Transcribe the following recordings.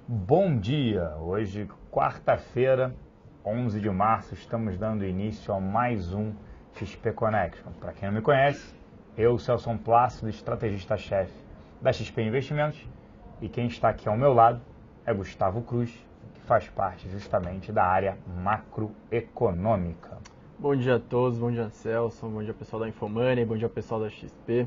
Bom dia! Hoje, quarta-feira, 11 de março, estamos dando início a mais um XP Connection. Para quem não me conhece, eu, Celso Plácido, estrategista-chefe da XP Investimentos, e quem está aqui ao meu lado é Gustavo Cruz, que faz parte justamente da área macroeconômica. Bom dia a todos, bom dia Celso, bom dia pessoal da Infomoney, bom dia pessoal da XP.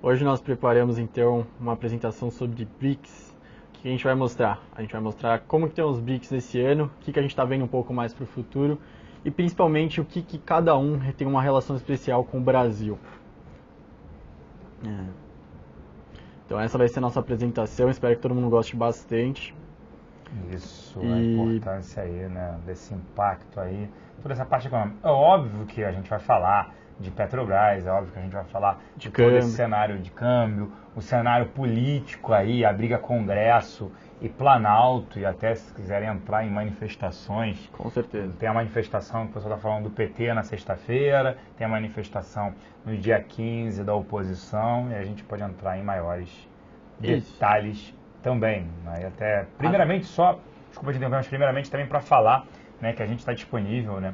Hoje nós preparamos então uma apresentação sobre BRICS. O que a gente vai mostrar? A gente vai mostrar como que estão os BRICS nesse ano, o que a gente está vendo um pouco mais para o futuro e principalmente o que cada um tem uma relação especial com o Brasil. Então essa vai ser a nossa apresentação, espero que todo mundo goste bastante. Isso, a importância aí, né, desse impacto aí, toda essa parte econômica. É óbvio que a gente vai falar de Petrobras, é óbvio que a gente vai falar de todo esse cenário de câmbio, o cenário político aí, a briga Congresso e Planalto, e até se quiserem entrar em manifestações. Com certeza. Tem a manifestação que o pessoal está falando do PT na sexta-feira, tem a manifestação no dia 15 da oposição, e a gente pode entrar em maiores detalhes também. Né? E até, primeiramente, desculpa te interromper, mas primeiramente também para falar, né, que a gente está disponível, né,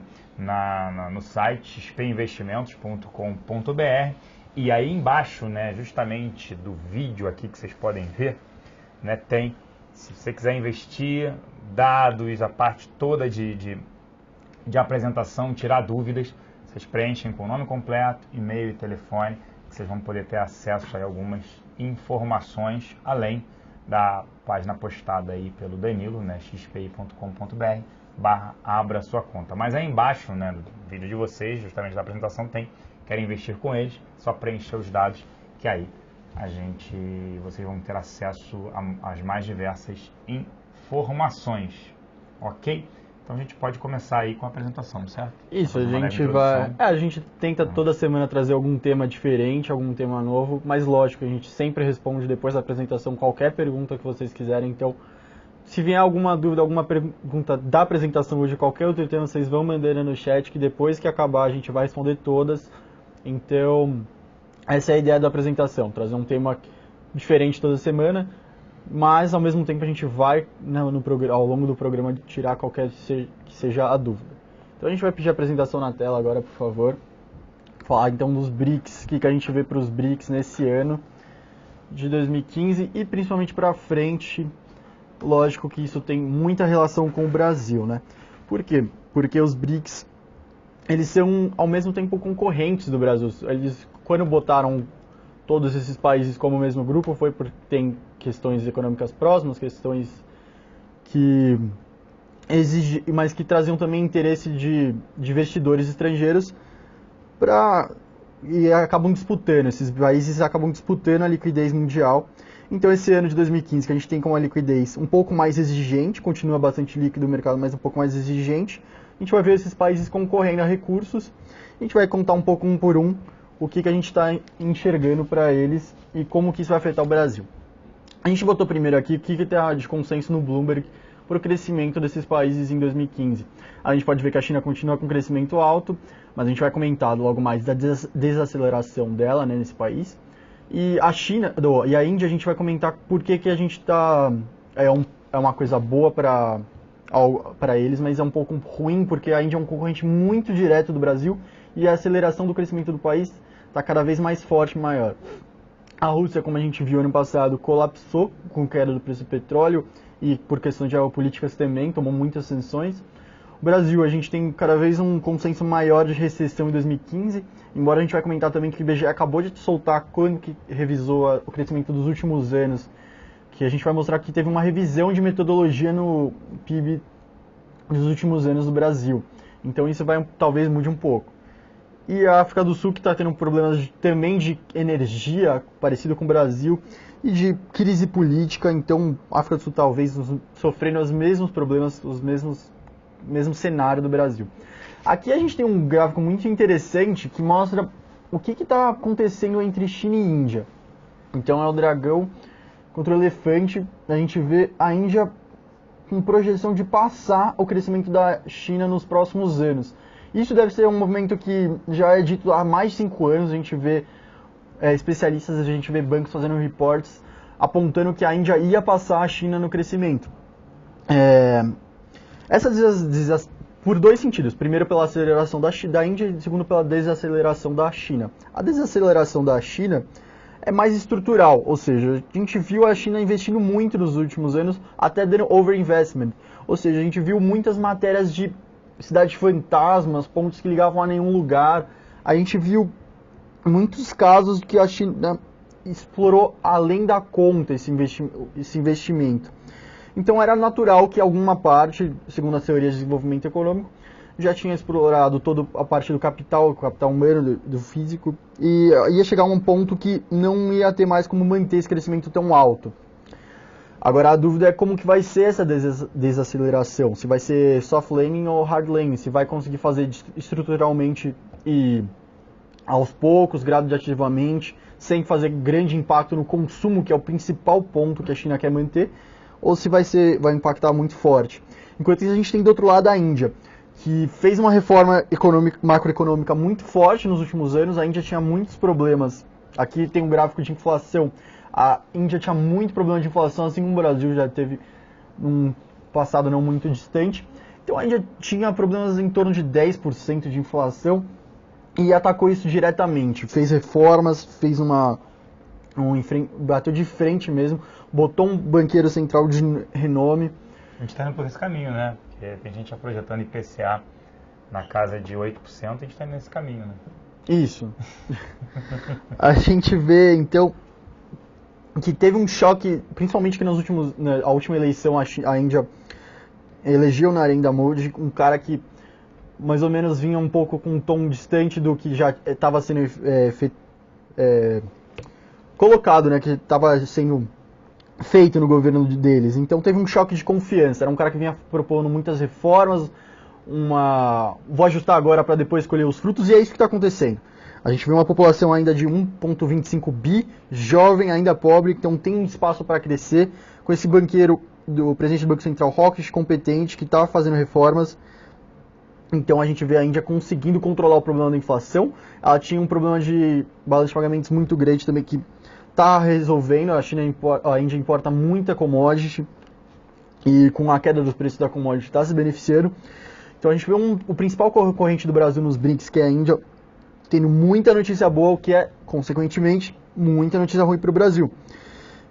no site xpinvestimentos.com.br, e aí embaixo, né, justamente do vídeo aqui que vocês podem ver, né, tem, se você quiser investir, dados, a parte toda de apresentação, tirar dúvidas, vocês preenchem com o nome completo, e-mail e telefone, que vocês vão poder ter acesso a algumas informações, além da página postada aí pelo Danilo, né, xpi.com.br/abra sua conta. Mas aí embaixo, né, do vídeo de vocês, justamente da apresentação, querem investir com eles, só preencher os dados, que aí vocês vão ter acesso às mais diversas informações, ok? Então a gente pode começar aí com a apresentação, certo? Isso, a gente tenta toda semana trazer algum tema diferente, algum tema novo, mas lógico, a gente sempre responde depois da apresentação qualquer pergunta que vocês quiserem, então se vier alguma dúvida, alguma pergunta da apresentação ou de qualquer outro tema, vocês vão mandando no chat, que depois que acabar a gente vai responder todas. Então, essa é a ideia da apresentação, trazer um tema diferente toda semana, mas ao mesmo tempo a gente vai, né, ao longo do programa, tirar qualquer que seja a dúvida. Então a gente vai pedir a apresentação na tela agora, por favor. Falar então dos BRICS, o que a gente vê para os BRICS nesse ano de 2015 e principalmente para frente. Lógico que isso tem muita relação com o Brasil, né? Por quê? Porque os BRICS, eles são ao mesmo tempo concorrentes do Brasil. Eles, quando botaram todos esses países como o mesmo grupo, foi porque tem questões econômicas próximas, questões que exigem, mas que traziam também interesse de investidores estrangeiros e acabam disputando, esses países acabam disputando a liquidez mundial. Então esse ano de 2015, que a gente tem como a liquidez um pouco mais exigente, continua bastante líquido o mercado, mas um pouco mais exigente, a gente vai ver esses países concorrendo a recursos, a gente vai contar um pouco um por um o que a gente está enxergando para eles e como que isso vai afetar o Brasil. A gente botou primeiro aqui o que está de consenso no Bloomberg para o crescimento desses países em 2015. A gente pode ver que a China continua com crescimento alto, mas a gente vai comentar logo mais da desaceleração dela, né, nesse país. E a e a Índia a gente vai comentar por que a gente está... É uma coisa boa para eles, mas é um pouco ruim porque a Índia é um concorrente muito direto do Brasil e a aceleração do crescimento do país está cada vez mais forte e maior. A Rússia, como a gente viu ano passado, colapsou com a queda do preço do petróleo e por questões geopolíticas também, tomou muitas sanções. O Brasil, a gente tem cada vez um consenso maior de recessão em 2015, embora a gente vai comentar também que o IBGE acabou de soltar quando que revisou o crescimento dos últimos anos, que a gente vai mostrar que teve uma revisão de metodologia no PIB dos últimos anos do Brasil. Então isso talvez mude um pouco. E a África do Sul, que está tendo problemas também de energia, parecido com o Brasil, e de crise política, então a África do Sul talvez sofrendo os mesmos problemas, mesmo cenário do Brasil. Aqui a gente tem um gráfico muito interessante que mostra o que está acontecendo entre China e Índia. Então é o dragão contra o elefante, a gente vê a Índia com projeção de passar o crescimento da China nos próximos anos. Isso deve ser um movimento que já é dito há mais de 5 anos, a gente vê especialistas, a gente vê bancos fazendo reports apontando que a Índia ia passar a China no crescimento. Por dois sentidos. Primeiro, pela aceleração da Índia e segundo, pela desaceleração da China. A desaceleração da China é mais estrutural, ou seja, a gente viu a China investindo muito nos últimos anos, até dando overinvestment. Ou seja, a gente viu muitas matérias de cidades fantasmas, pontos que ligavam a nenhum lugar. A gente viu muitos casos que a China explorou além da conta esse investimento. Então era natural que alguma parte, segundo as teorias de desenvolvimento econômico, já tinha explorado toda a parte do capital, o capital humano, do físico, e ia chegar a um ponto que não ia ter mais como manter esse crescimento tão alto. Agora a dúvida é como que vai ser essa desaceleração, se vai ser soft landing ou hard landing, se vai conseguir fazer estruturalmente e aos poucos, gradativamente, sem fazer grande impacto no consumo, que é o principal ponto que a China quer manter, ou se vai impactar muito forte. Enquanto isso, a gente tem do outro lado a Índia, que fez uma reforma macroeconômica muito forte nos últimos anos. A Índia tinha muitos problemas. Aqui tem um gráfico de inflação. A Índia tinha muito problema de inflação, assim como o Brasil já teve num passado não muito distante. Então a Índia tinha problemas em torno de 10% de inflação e atacou isso diretamente. Fez reformas, fez bateu de frente mesmo, botou um banqueiro central de renome. A gente está indo por esse caminho, né? Porque tem gente já projetando IPCA na casa de 8%, a gente está nesse caminho, né? Isso. A gente vê, então, que teve um choque, principalmente que na última eleição a Índia elegeu Narendra Modi, um cara que mais ou menos vinha um pouco com um tom distante do que já estava sendo colocado, né, que estava sendo feito no governo deles. Então teve um choque de confiança. Era um cara que vinha propondo muitas reformas, vou ajustar agora para depois colher os frutos, e é isso que está acontecendo. A gente vê uma população ainda de 1,25 bi, jovem, ainda pobre, então tem espaço para crescer, com esse banqueiro, do presidente do Banco Central, hawkish, competente, que está fazendo reformas. Então a gente vê a Índia conseguindo controlar o problema da inflação. Ela tinha um problema de balança de pagamentos muito grande também, que está resolvendo. A Índia importa muita commodity e com a queda dos preços da commodity está se beneficiando. Então a gente vê o principal concorrente do Brasil nos BRICS, que é a Índia, tendo muita notícia boa, o que é, consequentemente, muita notícia ruim para o Brasil.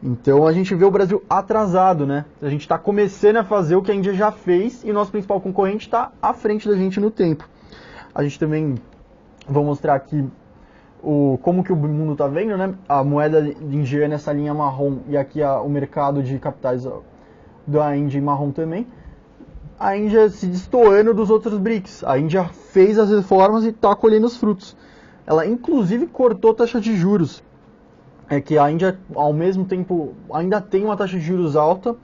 Então a gente vê o Brasil atrasado, né? A gente está começando a fazer o que a Índia já fez e o nosso principal concorrente está à frente da gente no tempo. A gente também, vou mostrar aqui como que o mundo está vendo, né? A moeda indiana nessa linha marrom e aqui o mercado de capitais da Índia em marrom também. A Índia se destoando dos outros BRICS. A Índia fez as reformas e está colhendo os frutos. Ela inclusive cortou a taxa de juros. É que a Índia, ao mesmo tempo, ainda tem uma taxa de juros alta.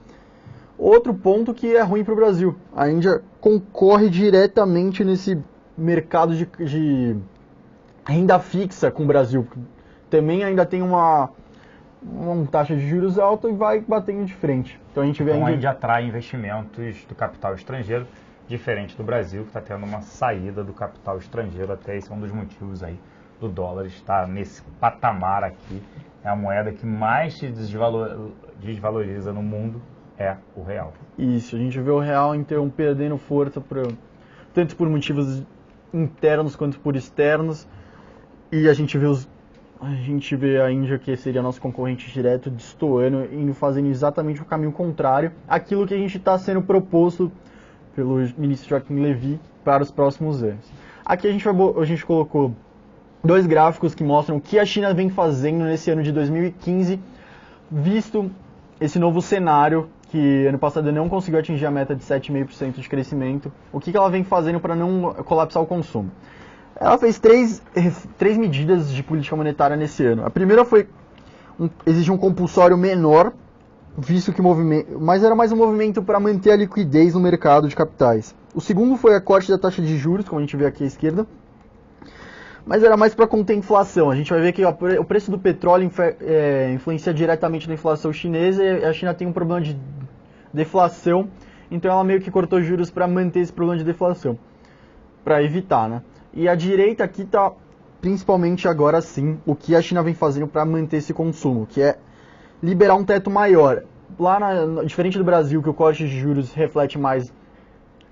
Outro ponto que é ruim para o Brasil. A Índia concorre diretamente nesse mercado de renda fixa com o Brasil. Também ainda tem uma taxa de juros alta e vai batendo de frente. Então a gente vê a Índia atrai investimentos do capital estrangeiro, diferente do Brasil, que está tendo uma saída do capital estrangeiro. Até esse é um dos motivos aí do dólar estar nesse patamar aqui. É a moeda que mais se desvaloriza no mundo, é o real. Isso, a gente vê o real então perdendo força, tanto por motivos internos quanto por externos. E a gente vê a Índia, que seria nosso concorrente direto, destoando e fazendo exatamente o caminho contrário àquilo que a gente está sendo proposto pelo ministro Joaquim Levy para os próximos anos. Aqui a gente colocou dois gráficos que mostram o que a China vem fazendo nesse ano de 2015, visto esse novo cenário, que ano passado não conseguiu atingir a meta de 7,5% de crescimento. O que ela vem fazendo para não colapsar o consumo? Ela fez três medidas de política monetária nesse ano. A primeira foi exigir um compulsório menor, visto que mas era mais um movimento para manter a liquidez no mercado de capitais. O segundo foi a corte da taxa de juros, como a gente vê aqui à esquerda, mas era mais para conter a inflação. A gente vai ver que o preço do petróleo influencia diretamente na inflação chinesa, e a China tem um problema de deflação, então ela meio que cortou juros para manter esse problema de deflação, para evitar, né? E a direita aqui está principalmente agora sim o que a China vem fazendo para manter esse consumo, que é liberar um teto maior. diferente do Brasil, que o corte de juros reflete mais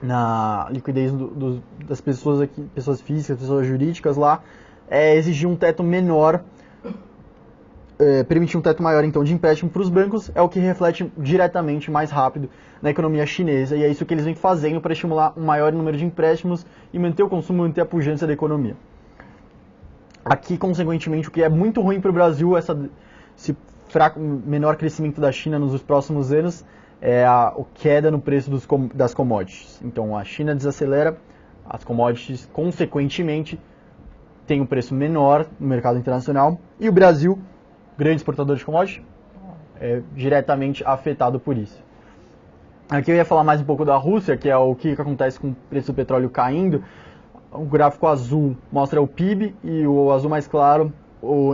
na liquidez das pessoas aqui, pessoas físicas, pessoas jurídicas lá, exigir um teto menor, permitir um teto maior então de empréstimo para os bancos, é o que reflete diretamente mais rápido na economia chinesa, e é isso que eles vêm fazendo para estimular um maior número de empréstimos e manter o consumo, manter a pujança da economia. Aqui, consequentemente, o que é muito ruim para o Brasil, esse menor crescimento da China nos próximos anos, é a queda no preço das commodities. Então a China desacelera, as commodities consequentemente têm um preço menor no mercado internacional, e o Brasil, grande exportador de commodities, é diretamente afetado por isso. Aqui eu ia falar mais um pouco da Rússia, que é o que acontece com o preço do petróleo caindo. O gráfico azul mostra o PIB e o azul mais claro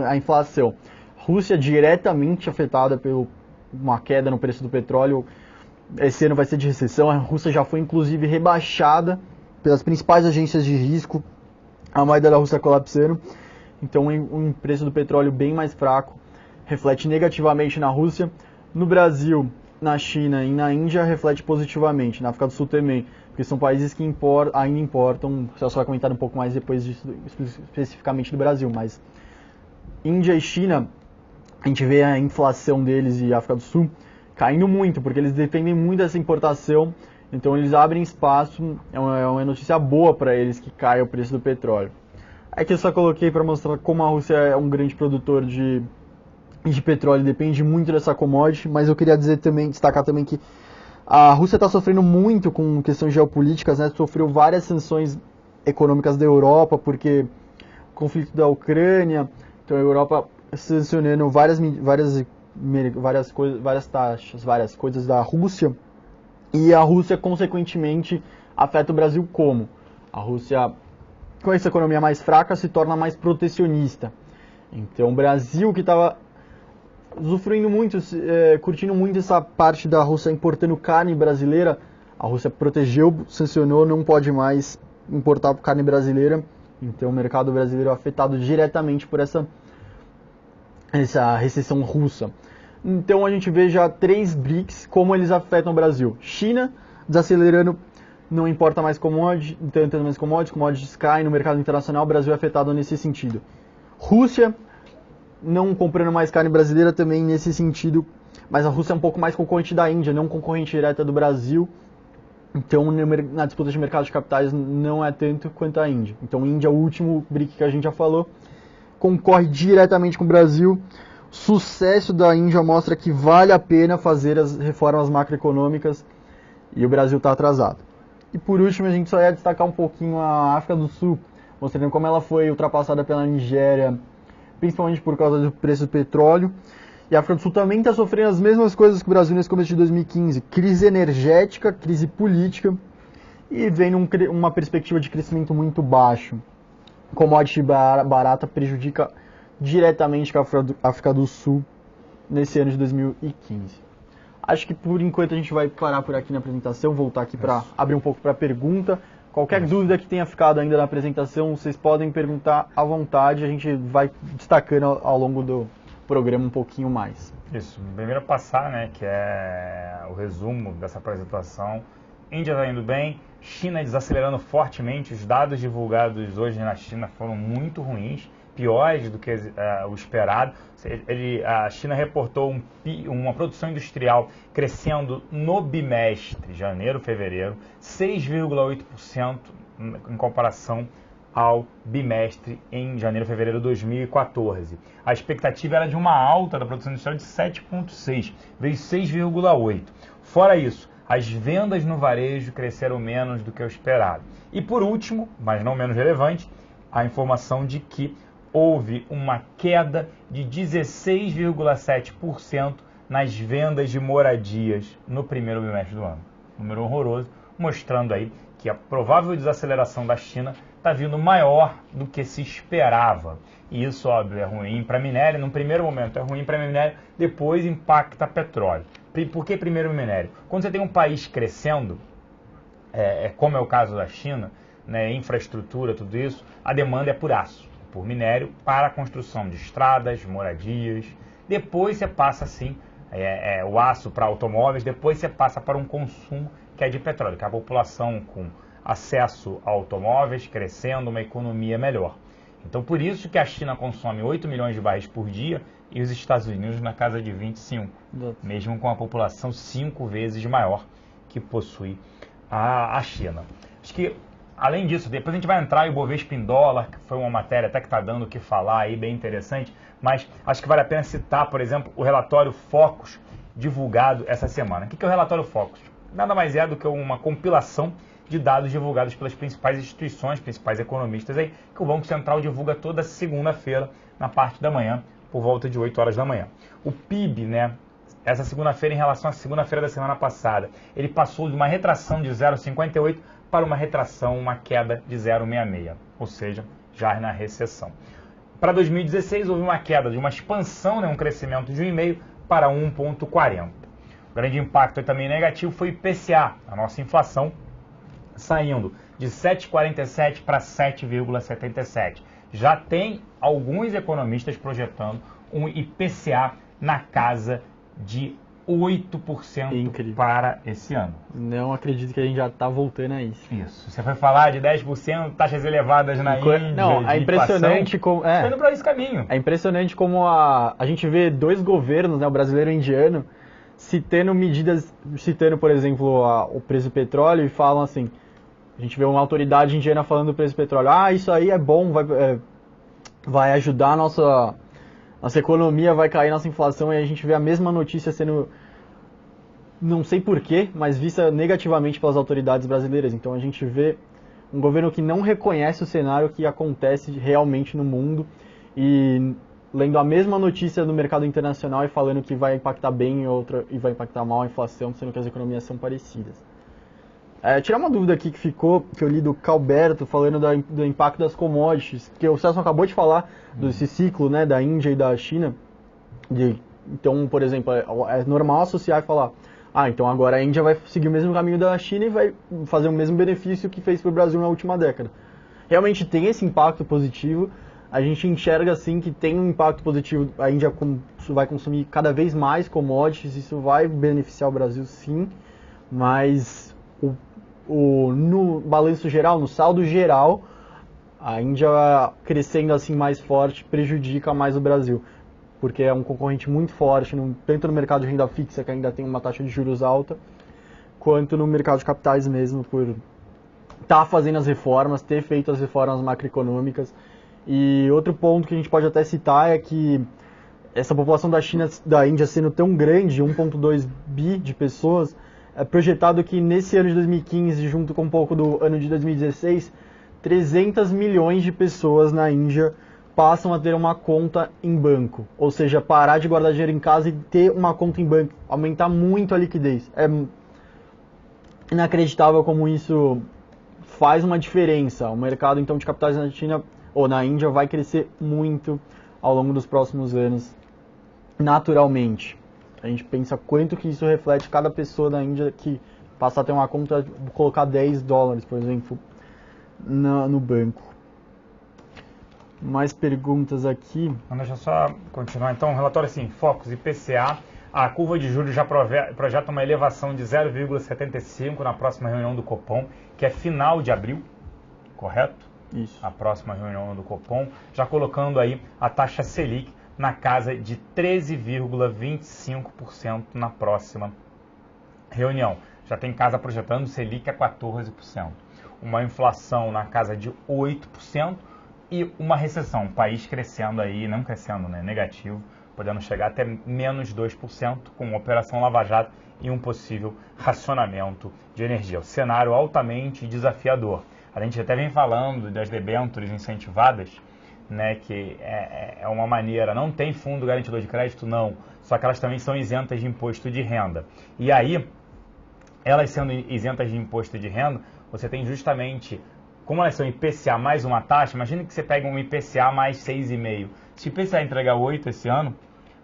a inflação. Rússia diretamente afetada por uma queda no preço do petróleo. Esse ano vai ser de recessão. A Rússia já foi inclusive rebaixada pelas principais agências de risco. A moeda da Rússia colapsando. Então um preço do petróleo bem mais fraco reflete negativamente na Rússia. No Brasil, na China e na Índia reflete positivamente. Na África do Sul também. Porque são países que ainda importam. O Celso vai comentar um pouco mais depois disso, especificamente do Brasil. Mas Índia e China, a gente vê a inflação deles e África do Sul caindo muito, porque eles dependem muito dessa importação. Então eles abrem espaço, é uma notícia boa para eles que caia o preço do petróleo. Aqui eu só coloquei para mostrar como a Rússia é um grande produtor de petróleo, depende muito dessa commodity, mas eu queria destacar também que a Rússia está sofrendo muito com questões geopolíticas, né? Sofreu várias sanções econômicas da Europa, porque o conflito da Ucrânia, então a Europa sancionando várias taxas, várias coisas da Rússia, e a Rússia, consequentemente, afeta o Brasil como? A Rússia, com essa economia mais fraca, se torna mais protecionista. Então o Brasil, que estava usufruindo muito, curtindo muito essa parte da Rússia importando carne brasileira, a Rússia protegeu, sancionou, não pode mais importar carne brasileira, então o mercado brasileiro é afetado diretamente por essa recessão russa. Então a gente vê já 3 BRICS, como eles afetam o Brasil. China desacelerando, não importa mais commodities, tanto mais commodities caem no mercado internacional, o Brasil é afetado nesse sentido. Rússia não comprando mais carne brasileira também nesse sentido, mas a Rússia é um pouco mais concorrente da Índia, não concorrente direta do Brasil, então na disputa de mercado de capitais não é tanto quanto a Índia. Então a Índia, o último BRIC que a gente já falou, concorre diretamente com o Brasil. O sucesso da Índia mostra que vale a pena fazer as reformas macroeconômicas e o Brasil está atrasado. E por último, a gente só ia destacar um pouquinho a África do Sul, mostrando como ela foi ultrapassada pela Nigéria, principalmente por causa do preço do petróleo. E a África do Sul também está sofrendo as mesmas coisas que o Brasil nesse começo de 2015. Crise energética, crise política e vem uma perspectiva de crescimento muito baixo. Commodity barata prejudica diretamente a África do Sul nesse ano de 2015. Acho que por enquanto a gente vai parar por aqui na apresentação, voltar aqui para abrir um pouco para pergunta. Qualquer dúvida que tenha ficado ainda na apresentação, vocês podem perguntar à vontade, a gente vai destacando ao longo do programa um pouquinho mais. Isso, primeiro passar, né, que é o resumo dessa apresentação. Índia está indo bem, China desacelerando fortemente, os dados divulgados hoje na China foram muito ruins, piores do que o esperado. A China reportou uma produção industrial crescendo no bimestre, janeiro, fevereiro, 6,8% em comparação ao bimestre em janeiro, fevereiro de 2014. A expectativa era de uma alta da produção industrial de 7,6%, veio 6,8%. Fora isso, as vendas no varejo cresceram menos do que o esperado. E por último, mas não menos relevante, a informação de que houve uma queda de 16,7% nas vendas de moradias no primeiro bimestre do ano. Número horroroso, mostrando aí que a provável desaceleração da China está vindo maior do que se esperava. E isso, óbvio, é ruim para minério. No primeiro momento é ruim para minério, depois impacta petróleo. Por que primeiro minério? Quando você tem um país crescendo, como é o caso da China, né, infraestrutura, tudo isso, a demanda é por aço, por minério, para a construção de estradas, moradias. Depois você passa, assim, o aço para automóveis, depois você passa para um consumo que é de petróleo, que é a população com acesso a automóveis crescendo, uma economia melhor. Então, por isso que a China consome 8 milhões de barris por dia e os Estados Unidos na casa de 25, mesmo com a população 5 vezes maior que possui a China. Acho que, além disso, depois a gente vai entrar em Bovespa em dólar, que foi uma matéria até que está dando o que falar aí, bem interessante, mas acho que vale a pena citar, por exemplo, o relatório Focus divulgado essa semana. O que é o relatório Focus? Nada mais é do que uma compilação de dados divulgados pelas principais instituições, principais economistas aí, que o Banco Central divulga toda segunda-feira, na parte da manhã, por volta de 8 horas da manhã. O PIB, né, essa segunda-feira em relação à segunda-feira da semana passada, ele passou de uma retração de 0,58 para uma retração, uma queda de 0,66, ou seja, já na recessão. Para 2016 houve uma queda de uma expansão, né, um crescimento de 1,5 para 1,40. O grande impacto também negativo foi o IPCA, a nossa inflação, saindo de 7,47 para 7,77. Já tem alguns economistas projetando um IPCA na casa de 8% Incrível. Para esse ano. Não acredito que a gente já está voltando a isso. Isso. Você foi falar de 10%, taxas elevadas na Índia. Não, é impressionante como... Está indo para esse caminho. É impressionante como a gente vê dois governos, né, o brasileiro e o indiano, citando medidas, por exemplo, o preço do petróleo e falam assim, a gente vê uma autoridade indiana falando do preço do petróleo, isso aí é bom, vai ajudar a nossa economia, vai cair nossa inflação, e a gente vê a mesma notícia sendo, não sei porquê, mas vista negativamente pelas autoridades brasileiras. Então a gente vê um governo que não reconhece o cenário que acontece realmente no mundo e lendo a mesma notícia do mercado internacional e falando que vai impactar bem e vai impactar mal a inflação, sendo que as economias são parecidas. Tirar uma dúvida aqui que eu li do Calberto, falando do impacto das commodities, que o Celso acabou de falar desse ciclo, né, da Índia e da China. Então, por exemplo, é normal associar e falar, então agora a Índia vai seguir o mesmo caminho da China e vai fazer o mesmo benefício que fez para o Brasil na última década. Realmente tem esse impacto positivo, a gente enxerga assim que tem um impacto positivo, a Índia vai consumir cada vez mais commodities, isso vai beneficiar o Brasil sim, mas no balanço geral, no saldo geral, a Índia crescendo assim mais forte prejudica mais o Brasil, porque é um concorrente muito forte, tanto no mercado de renda fixa, que ainda tem uma taxa de juros alta, quanto no mercado de capitais mesmo, por estar fazendo as reformas, ter feito as reformas macroeconômicas. E outro ponto que a gente pode até citar é que essa população da Índia sendo tão grande, 1,2 bi de pessoas, é projetado que nesse ano de 2015, junto com um pouco do ano de 2016, 300 milhões de pessoas na Índia passam a ter uma conta em banco. Ou seja, parar de guardar dinheiro em casa e ter uma conta em banco. Aumentar muito a liquidez. É inacreditável como isso faz uma diferença. O mercado então de capitais na China ou na Índia vai crescer muito ao longo dos próximos anos, naturalmente. A gente pensa quanto que isso reflete cada pessoa da Índia que passa a ter uma conta, colocar 10 dólares, por exemplo, no banco. Mais perguntas aqui. Deixa eu só continuar. Então, relatório assim, Focus IPCA. A curva de juros já projeta uma elevação de 0,75 na próxima reunião do Copom, que é final de abril, correto? Isso. A próxima reunião do Copom, já colocando aí a taxa Selic na casa de 13,25% na próxima reunião. Já tem casa projetando Selic a 14%. Uma inflação na casa de 8% e uma recessão. O país crescendo aí, não crescendo, né, negativo, podendo chegar até menos 2% com Operação Lava Jato e um possível racionamento de energia. O cenário altamente desafiador. A gente até vem falando das debêntures incentivadas, né, que é uma maneira, não tem fundo garantidor de crédito, não, só que elas também são isentas de imposto de renda. E aí, elas sendo isentas de imposto de renda, você tem justamente, como elas são IPCA mais uma taxa, imagina que você pega um IPCA mais 6,5%. Se o IPCA entregar 8% esse ano,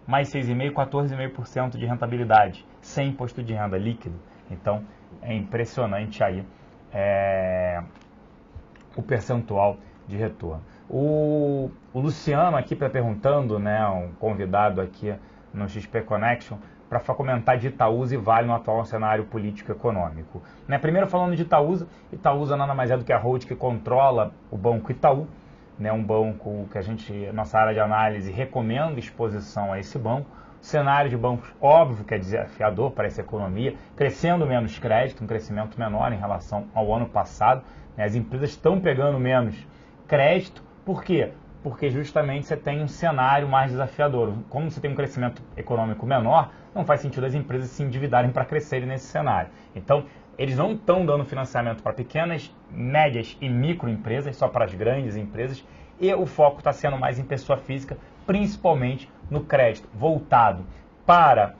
mais 6,5%, 14,5% de rentabilidade, sem imposto de renda líquido. Então, é impressionante aí o percentual de retorno. O Luciano aqui está perguntando, né, um convidado aqui no XP Connection, para comentar de Itaúsa e Vale no atual cenário político-econômico. Né? Primeiro falando de Itaúsa, Itaúsa nada mais é do que a holding que controla o Banco Itaú, né? Um banco que a gente, nossa área de análise, recomenda exposição a esse banco. O cenário de bancos, óbvio que é desafiador para essa economia, crescendo menos crédito, um crescimento menor em relação ao ano passado. Né? As empresas estão pegando menos crédito, por quê? Porque justamente você tem um cenário mais desafiador. Como você tem um crescimento econômico menor, não faz sentido as empresas se endividarem para crescerem nesse cenário. Então, eles não estão dando financiamento para pequenas, médias e microempresas, só para as grandes empresas, e o foco está sendo mais em pessoa física, principalmente no crédito voltado para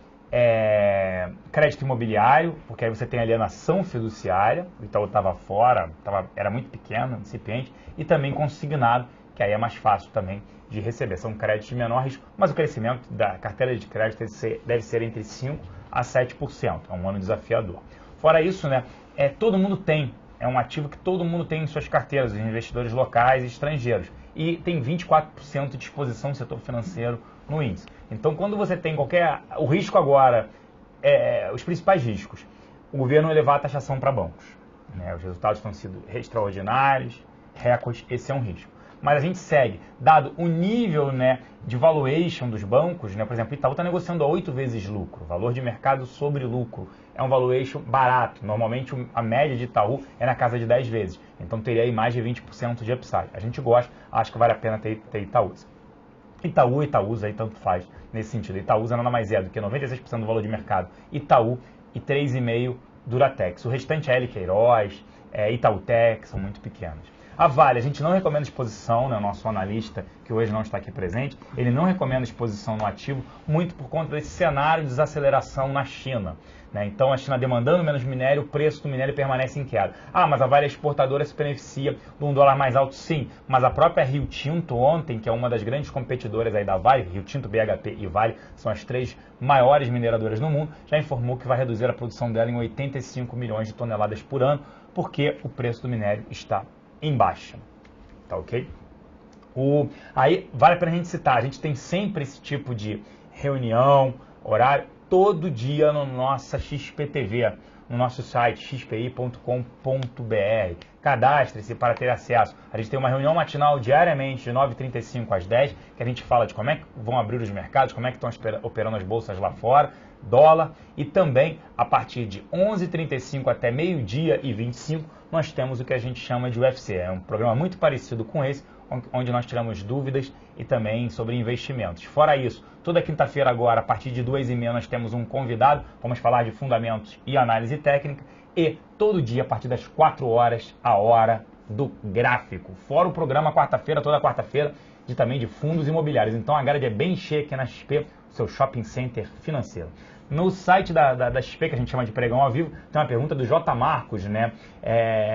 crédito imobiliário, porque aí você tem alienação fiduciária, o Itaú estava fora, era muito pequeno, incipiente, e também consignado, que aí é mais fácil também de receber. São créditos de menor risco, mas o crescimento da carteira de crédito deve ser entre 5% a 7%. É um ano desafiador. Fora isso, né, todo mundo tem, é um ativo que todo mundo tem em suas carteiras, os investidores locais e estrangeiros. E tem 24% de exposição no setor financeiro no índice. Então, quando você tem o risco agora, os principais riscos, o governo elevar a taxação para bancos. Né, os resultados estão sendo extraordinários, recordes, esse é um risco. Mas a gente segue, dado o nível, né, de valuation dos bancos, né, por exemplo, Itaú está negociando a 8 vezes lucro, valor de mercado sobre lucro, é um valuation barato, normalmente a média de Itaú é na casa de 10 vezes, então teria aí mais de 20% de upside. A gente gosta, acho que vale a pena ter Itaúsa. Itaú e Itaúsa aí tanto faz nesse sentido. Itaúsa nada mais é do que 96% do valor de mercado, Itaú e 3,5% Duratex. O restante é L Queiroz, Itautec, são muito pequenos. A Vale, a gente não recomenda exposição, né, o nosso analista, que hoje não está aqui presente, ele não recomenda exposição no ativo, muito por conta desse cenário de desaceleração na China. Né? Então, a China demandando menos minério, o preço do minério permanece em queda. Ah, mas a Vale exportadora se beneficia de um dólar mais alto? Sim, mas a própria Rio Tinto ontem, que é uma das grandes competidoras aí da Vale, Rio Tinto, BHP e Vale, são as 3 maiores mineradoras no mundo, já informou que vai reduzir a produção dela em 85 milhões de toneladas por ano, porque o preço do minério está em baixa, tá ok? Aí vale a pena a gente citar, a gente tem sempre esse tipo de reunião, horário, todo dia no nossa XPTV, no nosso site xpi.com.br. Cadastre-se para ter acesso. A gente tem uma reunião matinal diariamente de 9h35 às 10, que a gente fala de como é que vão abrir os mercados, como é que estão operando as bolsas lá fora, dólar, e também a partir de 11h35 até meio-dia e 25 nós temos o que a gente chama de UFC. É um programa muito parecido com esse, onde nós tiramos dúvidas e também sobre investimentos. Fora isso, toda quinta-feira agora, a partir de 2h30, nós temos um convidado, vamos falar de fundamentos e análise técnica, e todo dia, a partir das 4 horas, a hora do gráfico. Fora o programa quarta-feira, toda quarta-feira, também de fundos imobiliários. Então a grade é bem cheia aqui na XP, seu shopping center financeiro. No site da XP, que a gente chama de Pregão ao Vivo, tem uma pergunta do J. Marcos, né?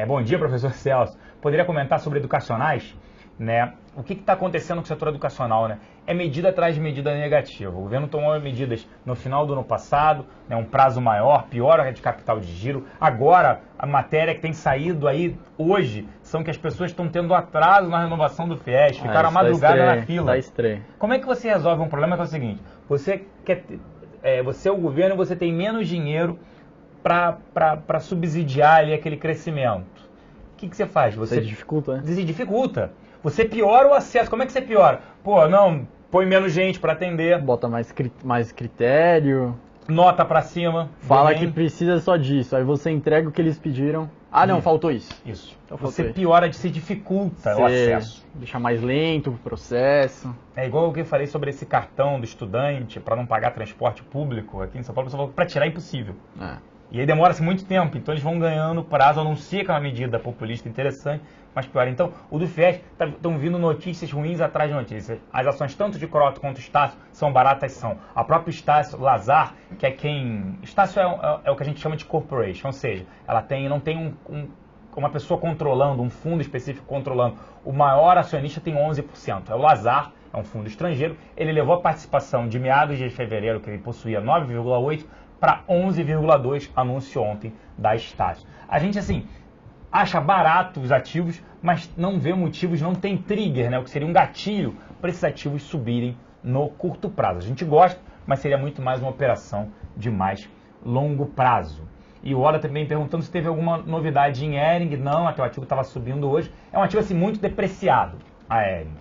Bom dia, professor Celso. Poderia comentar sobre educacionais? Né? O que está acontecendo com o setor educacional? Né? É medida atrás de medida negativa. O governo tomou medidas no final do ano passado, né, um prazo maior, pior a de capital de giro. Agora, a matéria que tem saído aí hoje são que as pessoas estão tendo atraso na renovação do FIES, ficaram a madrugada na fila. Tá estranho. Como é que você resolve um problema que é o seguinte? Você é o governo, você tem menos dinheiro para subsidiar ali aquele crescimento. O que você faz? Você dificulta, né? Dificulta. Você piora o acesso. Como é que você piora? Pô, não, põe menos gente para atender. Bota mais critério. Nota para cima. Fala que precisa só disso. Aí você entrega o que eles pediram. Ah, não, faltou isso. Isso. Então, você piora, você dificulta o acesso. Deixa mais lento o processo. É igual o que eu falei sobre esse cartão do estudante para não pagar transporte público. Aqui em São Paulo, você falou que para tirar é impossível. E aí demora-se muito tempo, então eles vão ganhando prazo, anuncia que é uma medida populista interessante, mas pior. Então, o do FIES, estão vindo notícias ruins atrás de notícias. As ações tanto de Croto quanto Estácio são baratas, são. A própria Estácio Lazar, que é quem... Estácio é o que a gente chama de corporation, ou seja, ela não tem uma pessoa controlando, um fundo específico controlando. O maior acionista tem 11%, é o Lazar, é um fundo estrangeiro. Ele levou a participação de meados de fevereiro, que ele possuía 9,8%, para 11,2%, anúncio ontem da Estácio. A gente, assim, acha barato os ativos, mas não vê motivos, não tem trigger, né, o que seria um gatilho para esses ativos subirem no curto prazo. A gente gosta mas seria muito mais uma operação de mais longo prazo. E o Oda também perguntando se teve alguma novidade em Hering. Não, até o ativo estava subindo hoje. É um ativo assim, muito depreciado, a Hering.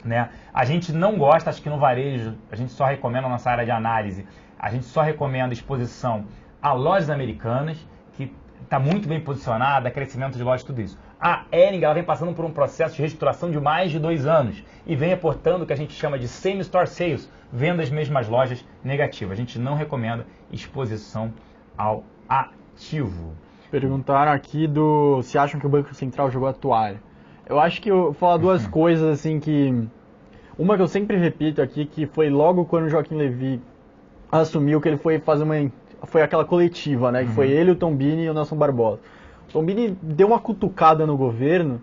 Né? A gente não gosta, acho que no varejo, a gente só recomenda na nossa área de análise, a gente só recomenda exposição a lojas americanas, que está muito bem posicionada, crescimento de lojas, tudo isso. A Hering, ela vem passando por um processo de reestruturação de mais de 2 anos e vem reportando o que a gente chama de same store sales, vendas mesmas lojas negativas. A gente não recomenda exposição ao ativo. Perguntaram aqui se acham que o Banco Central jogou a toalha. Eu acho que eu vou falar duas coisas assim que... Uma que eu sempre repito aqui, que foi logo quando o Joaquim Levy assumiu, que ele foi fazer foi aquela coletiva, né? Que foi ele, o Tombini e o Nelson Barbosa. O Tombini deu uma cutucada no governo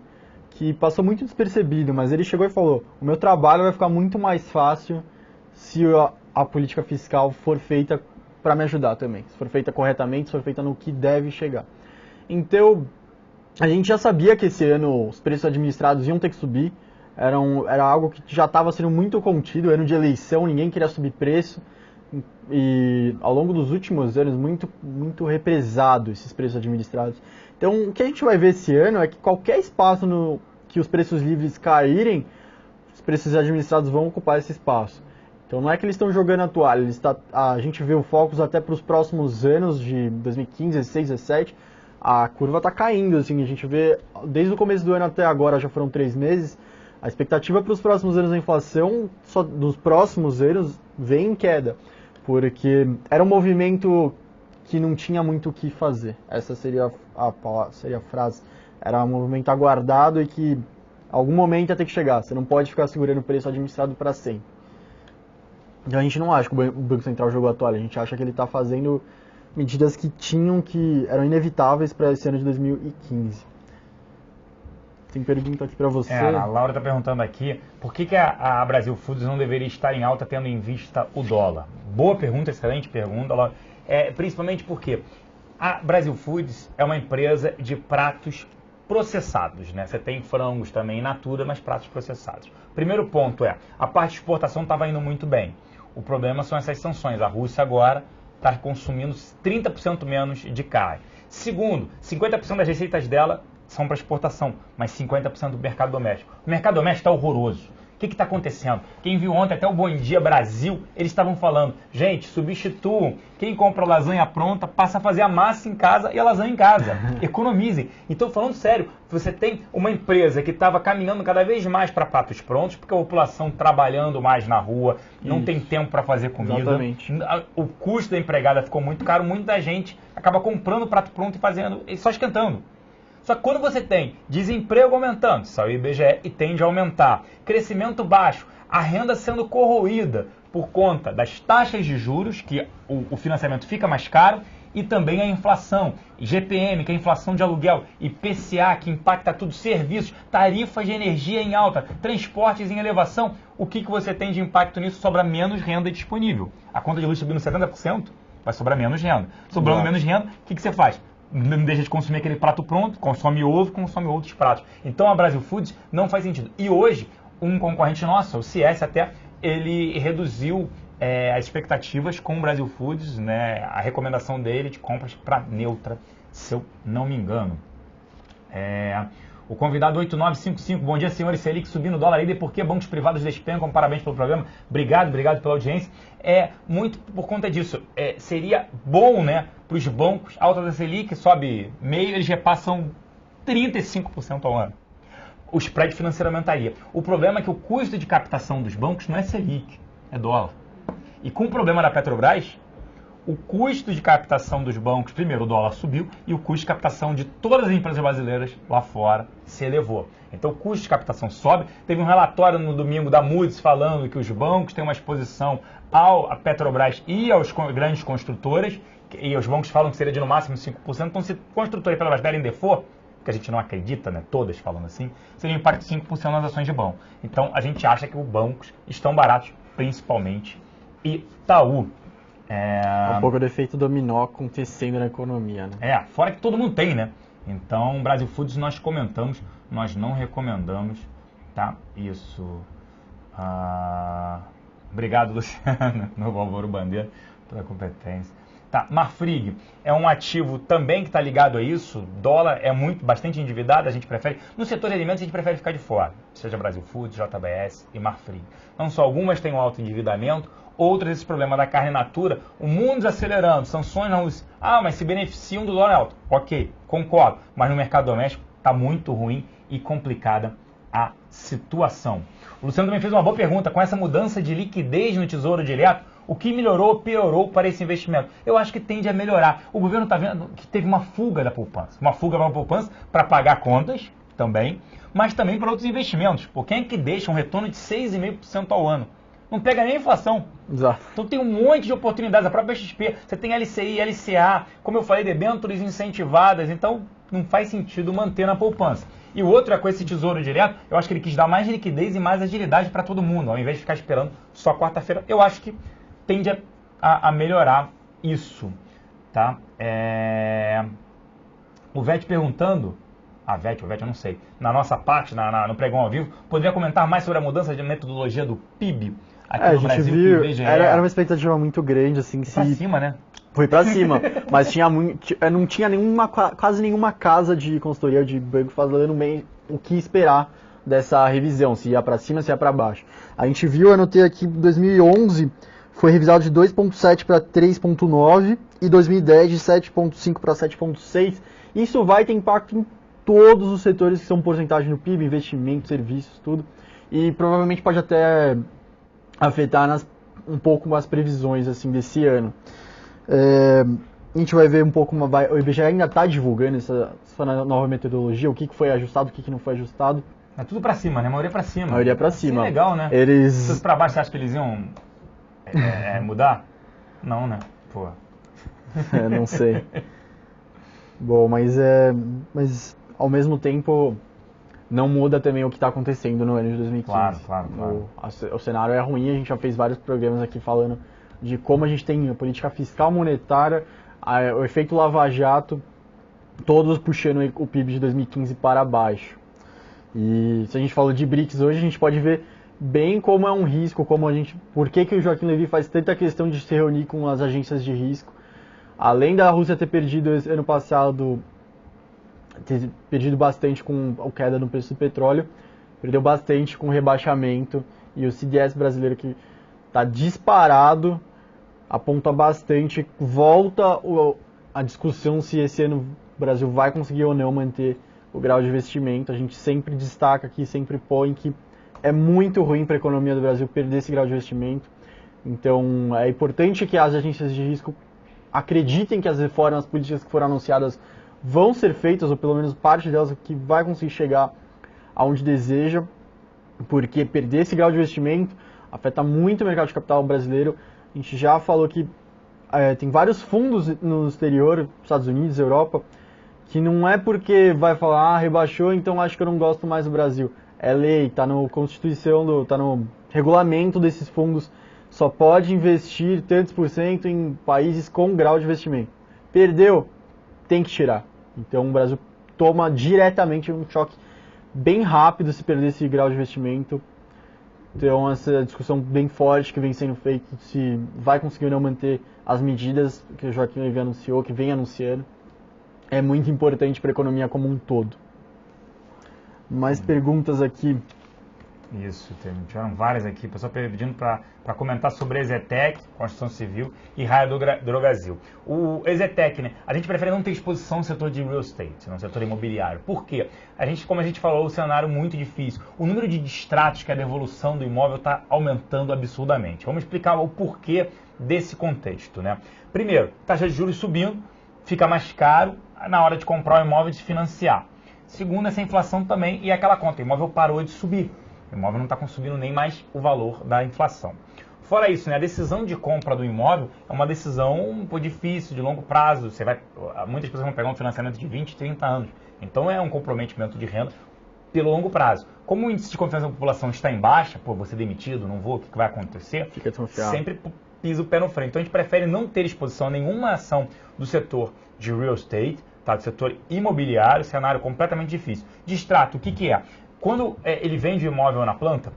que passou muito despercebido, mas ele chegou e falou: o meu trabalho vai ficar muito mais fácil se a política fiscal for feita para me ajudar também. Se for feita corretamente, se for feita no que deve chegar. Então, a gente já sabia que esse ano os preços administrados iam ter que subir. Era algo que já estava sendo muito contido, ano de eleição, ninguém queria subir preço. E ao longo dos últimos anos, muito represado esses preços administrados. Então, o que a gente vai ver esse ano é que qualquer espaço que os preços livres caírem, os preços administrados vão ocupar esse espaço. Então, não é que eles estão jogando a toalha, a gente vê o Focus até para os próximos anos, de 2015, 2016, 2017, a curva está caindo. Assim, a gente vê, desde o começo do ano até agora, já foram 3 meses, a expectativa para os próximos anos da inflação, só dos próximos anos, vem em queda. Porque era um movimento que não tinha muito o que fazer. Essa seria a frase. Era um movimento aguardado e que algum momento ia ter que chegar. Você não pode ficar segurando o preço administrado para sempre. Então a gente não acha que o Banco Central jogou a toalha. A gente acha que ele está fazendo medidas que eram inevitáveis para esse ano de 2015. Tem pergunta aqui para você. A Laura está perguntando aqui, por que a Brasil Foods não deveria estar em alta tendo em vista o dólar? Boa pergunta, excelente pergunta, Laura. Principalmente porque a Brasil Foods é uma empresa de pratos processados, né? Você tem frangos também in natura, mas pratos processados. Primeiro ponto a parte de exportação estava indo muito bem. O problema são essas sanções. A Rússia agora está consumindo 30% menos de carne. Segundo, 50% das receitas dela são para exportação, mas 50% do mercado doméstico. O mercado doméstico está horroroso. O que está acontecendo? Quem viu ontem até o Bom Dia Brasil, eles estavam falando, gente, substituam. Quem compra lasanha pronta, passa a fazer a massa em casa e a lasanha em casa. Economizem. Então, falando sério, você tem uma empresa que estava caminhando cada vez mais para pratos prontos, porque a população trabalhando mais na rua, não tem tempo para fazer comida. Exatamente. O custo da empregada ficou muito caro, muita gente acaba comprando o prato pronto e fazendo, e só esquentando. Só que quando você tem desemprego aumentando, saiu o IBGE e tende a aumentar, crescimento baixo, a renda sendo corroída por conta das taxas de juros, que o financiamento fica mais caro, e também a inflação, IGPM, que é a inflação de aluguel, IPCA, que impacta tudo, serviços, tarifas de energia em alta, transportes em elevação, o que você tem de impacto nisso? Sobra menos renda disponível. A conta de luz subindo 70%, vai sobrar menos renda. Sobrando menos renda, o que você faz? Não deixa de consumir aquele prato pronto, consome ovo, consome outros pratos. Então a Brasil Foods não faz sentido. E hoje, um concorrente nosso, o CS até, ele reduziu as expectativas com o Brasil Foods, né, a recomendação dele de compras para neutra, se eu não me engano. O convidado 8955, bom dia senhores, Selic subindo o dólar aí, por que bancos privados despencam? Parabéns pelo programa, obrigado pela audiência. Muito por conta disso, seria bom, né, para os bancos, a alta da Selic sobe meio, eles repassam 35% ao ano. O spread financeiro aumentaria. O problema é que o custo de captação dos bancos não é Selic, é dólar. E com o problema da Petrobras, o custo de captação dos bancos, primeiro o dólar subiu e o custo de captação de todas as empresas brasileiras lá fora se elevou. Então o custo de captação sobe. Teve um relatório no domingo da Moody's falando que os bancos têm uma exposição à Petrobras e aos grandes construtores, e os bancos falam que seria de no máximo 5%. Então se o construtor e Petrobras derem default, que a gente não acredita, né, todas falando assim, seria um impacto de 5% nas ações de banco. Então a gente acha que os bancos estão baratos, principalmente Itaú. Um pouco do efeito dominó acontecendo na economia, né? Fora que todo mundo tem, né? Então, Brasil Foods nós comentamos, nós não recomendamos, tá? Isso. Obrigado, Luciano, novo Álvaro Bandeira, pela competência. Tá, Marfrig é um ativo também que está ligado a isso. Dólar é bastante endividado, a gente prefere. No setor de alimentos, a gente prefere ficar de fora, seja Brasil Foods, JBS e Marfrig. Não só algumas têm um alto endividamento, outras esse problema da carne natura, o mundo desacelerando, sanções não... mas se beneficiam do dólar alto. Ok, concordo, mas no mercado doméstico está muito ruim e complicada a situação. O Luciano também fez uma boa pergunta, com essa mudança de liquidez no Tesouro Direto, o que melhorou ou piorou para esse investimento? Eu acho que tende a melhorar. O governo está vendo que teve uma fuga da poupança. Uma fuga para a poupança para pagar contas também, mas também para outros investimentos. Por quem é que deixa um retorno de 6,5% ao ano? Não pega nem a inflação. Exato. Então tem um monte de oportunidades. A própria XP, você tem LCI, LCA, como eu falei, debêntures incentivadas. Então não faz sentido manter na poupança. E o outro é com esse Tesouro Direto, eu acho que ele quis dar mais liquidez e mais agilidade para todo mundo, ao invés de ficar esperando só quarta-feira. Eu acho que tende a melhorar isso, tá? O Vete perguntando, o Vete eu não sei, na nossa parte, no pregão ao vivo, poderia comentar mais sobre a mudança de metodologia do PIB aqui no Brasil? A gente viu, era uma expectativa muito grande, assim, pra cima, né? Foi pra cima, mas não tinha quase nenhuma casa de consultoria de banco falando bem o que esperar dessa revisão, se ia pra cima, se ia pra baixo. A gente viu, eu anotei aqui, 2011 foi revisado de 2,7 para 3,9 e 2010 de 7,5 para 7,6. Isso vai ter impacto em todos os setores que são porcentagem no PIB, investimento, serviços, tudo. E provavelmente pode até afetar um pouco as previsões assim, desse ano. A gente vai ver um pouco, o IBGE ainda está divulgando essa nova metodologia, o que foi ajustado, o que não foi ajustado. É tudo para cima, né? A maioria para cima. A maioria para cima. Assim é legal, né? Se fosse para baixo, você acha que eles iam mudar? Não, né? Pô. Não sei. Bom, mas ao mesmo tempo não muda também o que está acontecendo no ano de 2015. Claro. O cenário é ruim, a gente já fez vários programas aqui falando de como a gente tem a política fiscal monetária, o efeito Lava-Jato, todos puxando o PIB de 2015 para baixo. E se a gente falou de BRICS hoje, a gente pode ver bem como é um risco, por que o Joaquim Levy faz tanta questão de se reunir com as agências de risco. Além da Rússia ter perdido ano passado, ter perdido bastante com a queda no preço do petróleo, perdeu bastante com o rebaixamento, e o CDS brasileiro que está disparado, aponta bastante, volta a discussão se esse ano o Brasil vai conseguir ou não manter o grau de investimento. A gente sempre destaca aqui, sempre põe que é muito ruim para a economia do Brasil perder esse grau de investimento. Então é importante que as agências de risco acreditem que as reformas políticas que foram anunciadas vão ser feitas, ou pelo menos parte delas que vai conseguir chegar aonde deseja, porque perder esse grau de investimento afeta muito o mercado de capital brasileiro. A gente já falou que tem vários fundos no exterior, Estados Unidos, Europa, que não é porque vai falar, rebaixou, então acho que eu não gosto mais do Brasil. É lei, está na Constituição, está no regulamento desses fundos, só pode investir tantos por cento em países com grau de investimento. Perdeu, tem que tirar. Então o Brasil toma diretamente um choque bem rápido se perder esse grau de investimento. Então essa discussão bem forte que vem sendo feita, se vai conseguir ou não manter as medidas que o Joaquim Levy anunciou, que vem anunciando, é muito importante para a economia como um todo. Mais perguntas aqui. Isso, tiveram várias aqui. O pessoal pedindo para comentar sobre a EZTEC, Construção Civil, e Raia Drogasil. O EZTEC, né? A gente prefere não ter exposição no setor de real estate, no setor imobiliário. Por quê? Como a gente falou, o cenário é muito difícil. O número de distratos, que é a devolução do imóvel, está aumentando absurdamente. Vamos explicar o porquê desse contexto, né? Primeiro, taxa de juros subindo, fica mais caro na hora de comprar o imóvel e de financiar. Segundo, essa inflação também e aquela conta, o imóvel parou de subir. O imóvel não está consumindo nem mais o valor da inflação. Fora isso, né, a decisão de compra do imóvel é uma decisão um pouco difícil, de longo prazo. Muitas pessoas vão pegar um financiamento de 20, 30 anos. Então é um comprometimento de renda pelo longo prazo. Como o índice de confiança da população está em baixa, vou ser demitido, não vou, o que vai acontecer? Fica desconfiado. Sempre pisa o pé no freio. Então a gente prefere não ter exposição a nenhuma ação do setor de real estate, tá, do setor imobiliário, cenário completamente difícil. Distrato, o que é? Quando ele vende o imóvel na planta,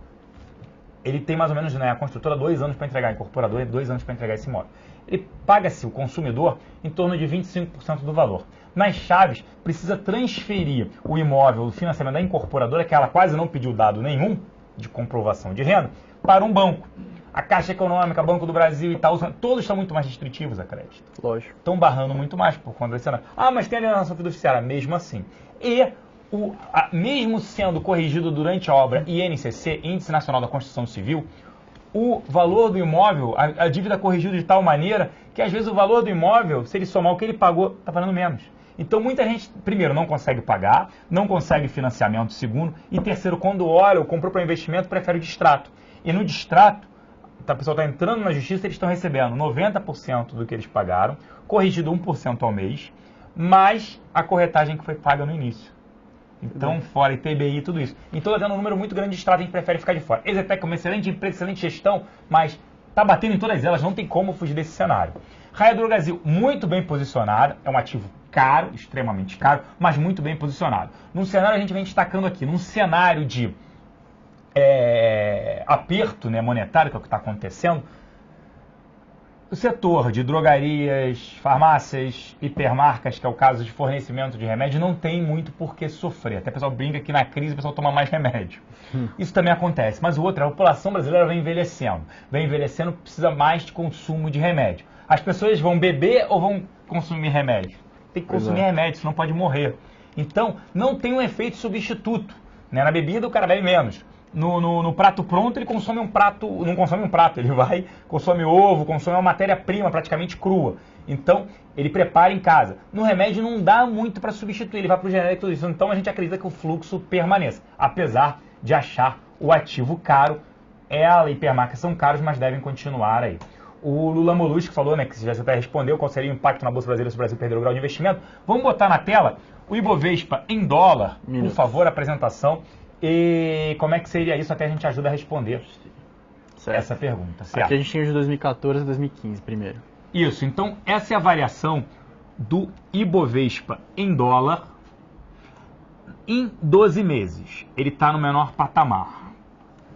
ele tem mais ou menos, né, a construtora 2 anos para entregar, a incorporadora 2 anos para entregar esse imóvel. Ele paga-se o consumidor em torno de 25% do valor. Nas chaves, precisa transferir o imóvel, o financiamento da incorporadora, que ela quase não pediu dado nenhum de comprovação de renda, para um banco. A Caixa Econômica, Banco do Brasil e tal, todos estão muito mais restritivos a crédito. Lógico. Estão barrando muito mais por conta desse cenário. Ah, mas tem alienação fiduciária, mesmo assim. E, mesmo sendo corrigido durante a obra INCC, Índice Nacional da Construção Civil, o valor do imóvel, a dívida corrigida de tal maneira que às vezes o valor do imóvel, se ele somar o que ele pagou, está valendo menos. Então muita gente, primeiro, não consegue pagar, não consegue financiamento, segundo, e terceiro, quando olha ou comprou para investimento, prefere o distrato. E no distrato, a pessoa está entrando na justiça, eles estão recebendo 90% do que eles pagaram, corrigido 1% ao mês, mais a corretagem que foi paga no início. Então, fora ITBI e tudo isso. Então, está tendo um número muito grande de distrato, a gente prefere ficar de fora. Exetec é uma excelente empresa, excelente gestão, mas está batendo em todas elas, não tem como fugir desse cenário. Raia Drogasil, muito bem posicionada, é um ativo caro, extremamente caro, mas muito bem posicionado. Num cenário, a gente vem destacando aqui, num cenário de aperto, né, monetário, que é o que está acontecendo, o setor de drogarias, farmácias, hipermarcas, que é o caso de fornecimento de remédio, não tem muito por que sofrer. Até o pessoal brinca que na crise o pessoal toma mais remédio. Isso também acontece. Mas o outro, a população brasileira vem envelhecendo. Vem envelhecendo, precisa mais de consumo de remédio. As pessoas vão beber ou vão consumir remédio? Tem que consumir remédio, senão pode morrer. Então, não tem um efeito substituto. Né? Na bebida o cara bebe menos. No prato pronto, ele consome um prato, não consome um prato, ele vai, consome ovo, consome uma matéria-prima praticamente crua. Então, ele prepara em casa. No remédio não dá muito para substituir, ele vai para o genérico e tudo isso. Então, a gente acredita que o fluxo permaneça, apesar de achar o ativo caro. Ela e hipermarca são caros, mas devem continuar aí. O Lula Molusco falou, né, que já até respondeu qual seria o impacto na Bolsa Brasileira se o Brasil perder o grau de investimento. Vamos botar na tela o Ibovespa em dólar, por favor, a apresentação. E como é que seria isso? Até a gente ajuda a responder essa pergunta. Certo? Aqui a gente tinha de 2014 a 2015 primeiro. Isso, então essa é a variação do Ibovespa em dólar em 12 meses. Ele está no menor patamar.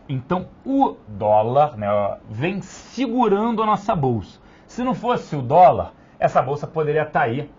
Então o dólar, né, vem segurando a nossa bolsa. Se não fosse o dólar, essa bolsa poderia estar aí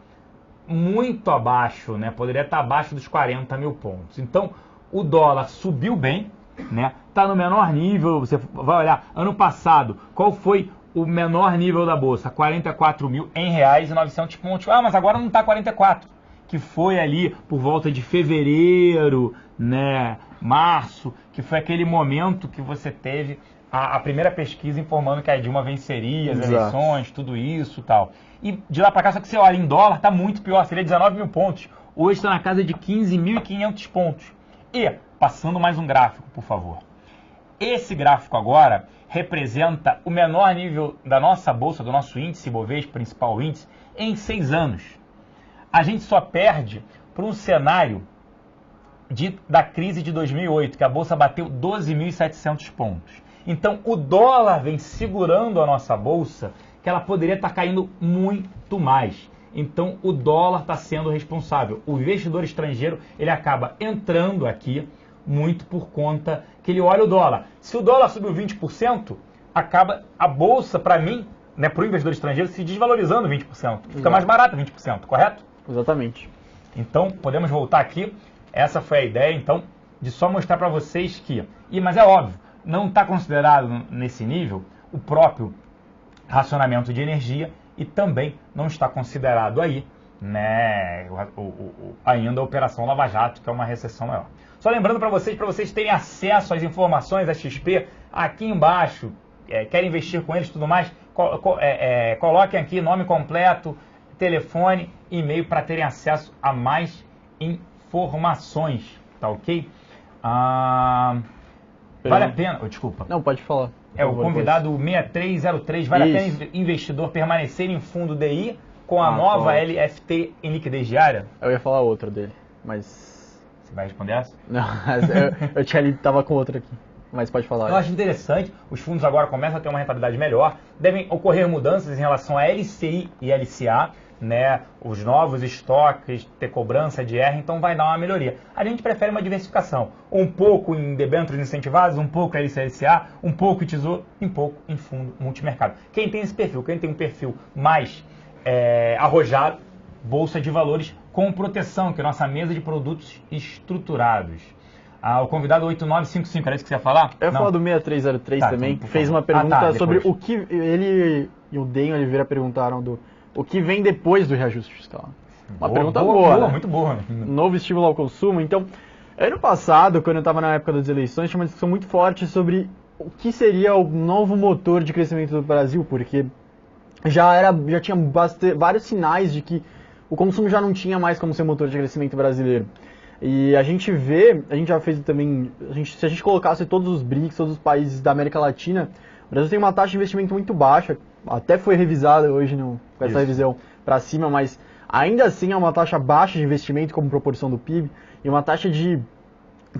muito abaixo, né? Poderia estar abaixo dos 40 mil pontos. Então o dólar subiu bem, né? Está no menor nível. Você vai olhar, ano passado, qual foi o menor nível da bolsa? 44 mil em reais e 900 pontos. Ah, mas agora não está 44, que foi ali por volta de fevereiro, né? Março, que foi aquele momento que você teve a primeira pesquisa informando que a Dilma venceria as eleições, tudo isso e tal. E de lá para cá, só que você olha, em dólar está muito pior, seria 19 mil pontos. Hoje está na casa de 15.500 pontos. E, passando mais um gráfico, por favor. Esse gráfico agora representa o menor nível da nossa bolsa, do nosso índice Ibovespa, principal índice, em 6 anos. A gente só perde para um cenário da crise de 2008, que a bolsa bateu 12.700 pontos. Então, o dólar vem segurando a nossa bolsa, que ela poderia estar caindo muito mais. Então, o dólar está sendo responsável. O investidor estrangeiro, ele acaba entrando aqui muito por conta que ele olha o dólar. Se o dólar subiu 20%, acaba a bolsa, para mim, né, para o investidor estrangeiro, se desvalorizando 20%. Fica mais barato 20%, correto? Exatamente. Então, podemos voltar aqui. Essa foi a ideia, então, de só mostrar para vocês que... Mas é óbvio, não está considerado nesse nível o próprio racionamento de energia, e também não está considerado aí, né, ainda a Operação Lava Jato, que é uma recessão maior. Só lembrando para vocês terem acesso às informações da XP aqui embaixo, querem investir com eles e tudo mais, coloquem aqui nome completo, telefone, e-mail para terem acesso a mais informações, tá ok? Vale a pena... desculpa. Não, pode falar. É o convidado 6303. Vale a pena investidor permanecer em fundo DI com a nova LFT em liquidez diária? Eu ia falar outra dele, mas... Você vai responder essa? Não, eu tava com outra aqui, mas pode falar. Eu acho interessante, os fundos agora começam a ter uma rentabilidade melhor, devem ocorrer mudanças em relação a LCI e LCA, né, os novos estoques, ter cobrança de R, então vai dar uma melhoria. A gente prefere uma diversificação, um pouco em debêntures incentivados, um pouco em LCLCA, um pouco em tesouro, um pouco em fundo multimercado. Quem tem esse perfil, quem tem um perfil mais arrojado, Bolsa de Valores com proteção, que é a nossa mesa de produtos estruturados. O convidado 8955, era isso que você ia falar? Eu ia falar do 6303 também, então, fez uma pergunta sobre depois. o que ele e o Den Oliveira perguntaram o que vem depois do reajuste fiscal. Uma pergunta boa, né? Muito boa. Novo estímulo ao consumo. Então, ano passado, quando eu estava na época das eleições, tinha uma discussão muito forte sobre o que seria o novo motor de crescimento do Brasil, porque já tinha vários sinais de que o consumo já não tinha mais como ser motor de crescimento brasileiro. E a gente já fez também, se a gente colocasse todos os BRICS, todos os países da América Latina, o Brasil tem uma taxa de investimento muito baixa, até foi revisada hoje com essa revisão para cima, mas ainda assim é uma taxa baixa de investimento como proporção do PIB e uma taxa de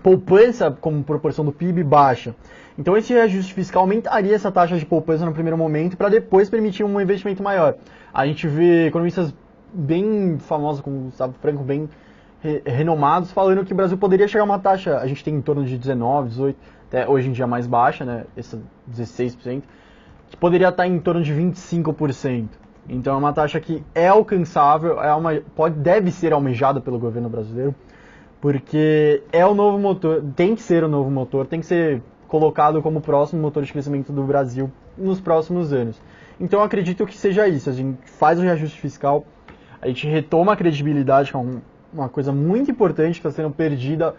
poupança como proporção do PIB baixa. Então esse reajuste fiscal aumentaria essa taxa de poupança no primeiro momento para depois permitir um investimento maior. A gente vê economistas bem famosos, como o Gustavo Franco, bem renomados, falando que o Brasil poderia chegar a uma taxa, a gente tem em torno de 19, 18, até hoje em dia mais baixa, né, essa 16%, que poderia estar em torno de 25%. Então é uma taxa que é alcançável, deve ser almejada pelo governo brasileiro, porque é o novo motor, tem que ser o novo motor, tem que ser colocado como o próximo motor de crescimento do Brasil nos próximos anos. Então eu acredito que seja isso, a gente faz o reajuste fiscal, a gente retoma a credibilidade, que é uma coisa muito importante que está sendo perdida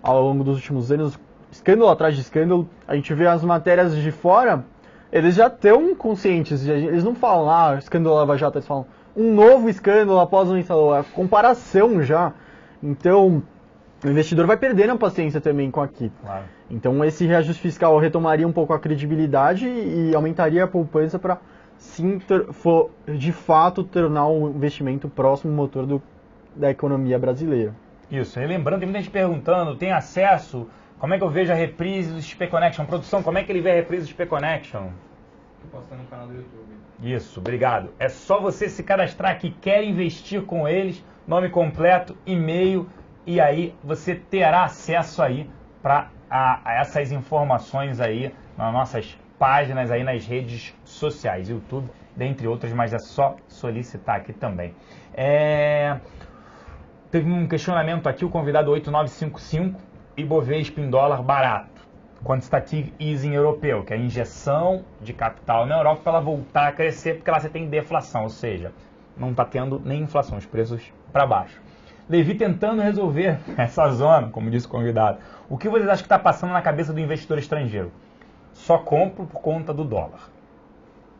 ao longo dos últimos anos, escândalo atrás de escândalo. A gente vê as matérias de fora, eles já estão conscientes, eles não falam, escândalo Lava Jato, eles falam um novo escândalo após um instalou, a comparação já. Então, o investidor vai perdendo a paciência também com aquilo. Claro. Então, esse reajuste fiscal retomaria um pouco a credibilidade e aumentaria a poupança para, sim, de fato, tornar o investimento o próximo motor da economia brasileira. Isso, e lembrando, tem muita gente perguntando, tem acesso, como é que eu vejo a reprise do XP Connection? Produção, como é que ele vê a reprise do XP Connection? Estou postando no canal do YouTube. Isso, obrigado. É só você se cadastrar aqui, quer investir com eles, nome completo, e-mail, e aí você terá acesso aí para essas informações aí nas nossas páginas aí nas redes sociais, YouTube, dentre outras, mas é só solicitar aqui também. Teve um questionamento aqui, o convidado 8955, Ibovespa em dólar barato. Quantitative easing europeu, que é a injeção de capital na Europa para ela voltar a crescer, porque lá você tem deflação, ou seja, não está tendo nem inflação, os preços para baixo. Levi tentando resolver essa zona, como disse o convidado. O que vocês acham que está passando na cabeça do investidor estrangeiro? Só compro por conta do dólar.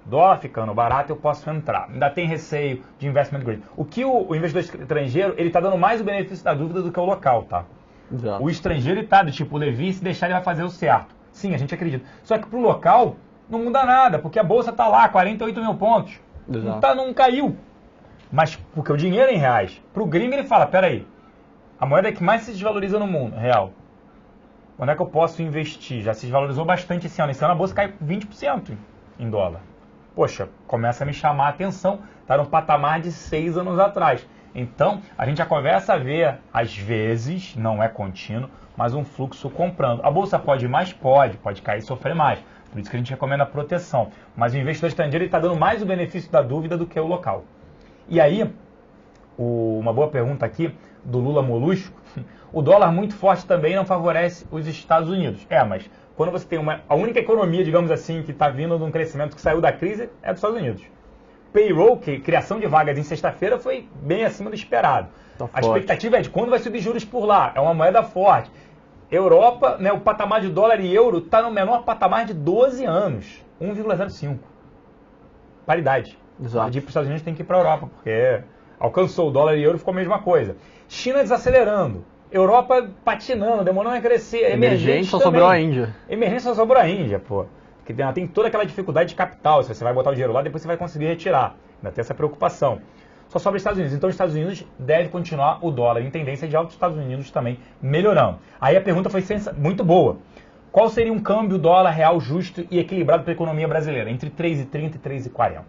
Dólar ficando barato, eu posso entrar. Ainda tem receio de investment grade. O que o investidor estrangeiro, ele está dando mais o benefício da dúvida do que o local, tá? Exato. O estrangeiro está do tipo, o Levi, se deixar ele vai fazer o certo. Sim, a gente acredita. Só que pro local, não muda nada, porque a bolsa está lá, 48 mil pontos. Não caiu. Mas porque o dinheiro é em reais. Pro gringo ele fala, peraí, a moeda que mais se desvaloriza no mundo, real. Onde é que eu posso investir? Já se desvalorizou bastante esse ano. Esse ano a bolsa caiu 20% em dólar. Poxa, começa a me chamar a atenção. Está no patamar de 6 anos atrás. Então, a gente já começa a ver, às vezes, não é contínuo, mas um fluxo comprando. A bolsa pode ir mais? Pode cair e sofrer mais. Por isso que a gente recomenda a proteção. Mas o investidor estrangeiro está dando mais o benefício da dúvida do que o local. E aí, uma boa pergunta aqui, do Lula Molusco, o dólar muito forte também não favorece os Estados Unidos. Mas quando você tem a única economia, digamos assim, que está vindo de um crescimento que saiu da crise, é dos Estados Unidos. Payroll, criação de vagas em sexta-feira, foi bem acima do esperado. A expectativa é de quando vai subir juros por lá, é uma moeda forte. Europa, né, o patamar de dólar e euro está no menor patamar de 12 anos, 1,05. Paridade. Exato. De ir para os Estados Unidos tem que ir para a Europa, porque alcançou o dólar e euro, ficou a mesma coisa. China desacelerando, Europa patinando, demorando a crescer. Emergente só sobrou a Índia. Emergência só sobrou a Índia, pô. Porque tem toda aquela dificuldade de capital, se você vai botar o dinheiro lá, depois você vai conseguir retirar. Ainda tem essa preocupação. Só sobra os Estados Unidos. Então os Estados Unidos deve continuar o dólar em tendência de alta, os Estados Unidos também melhorando. Aí a pergunta foi muito boa. Qual seria um câmbio dólar real justo e equilibrado para a economia brasileira? Entre 3,30 e 3,40.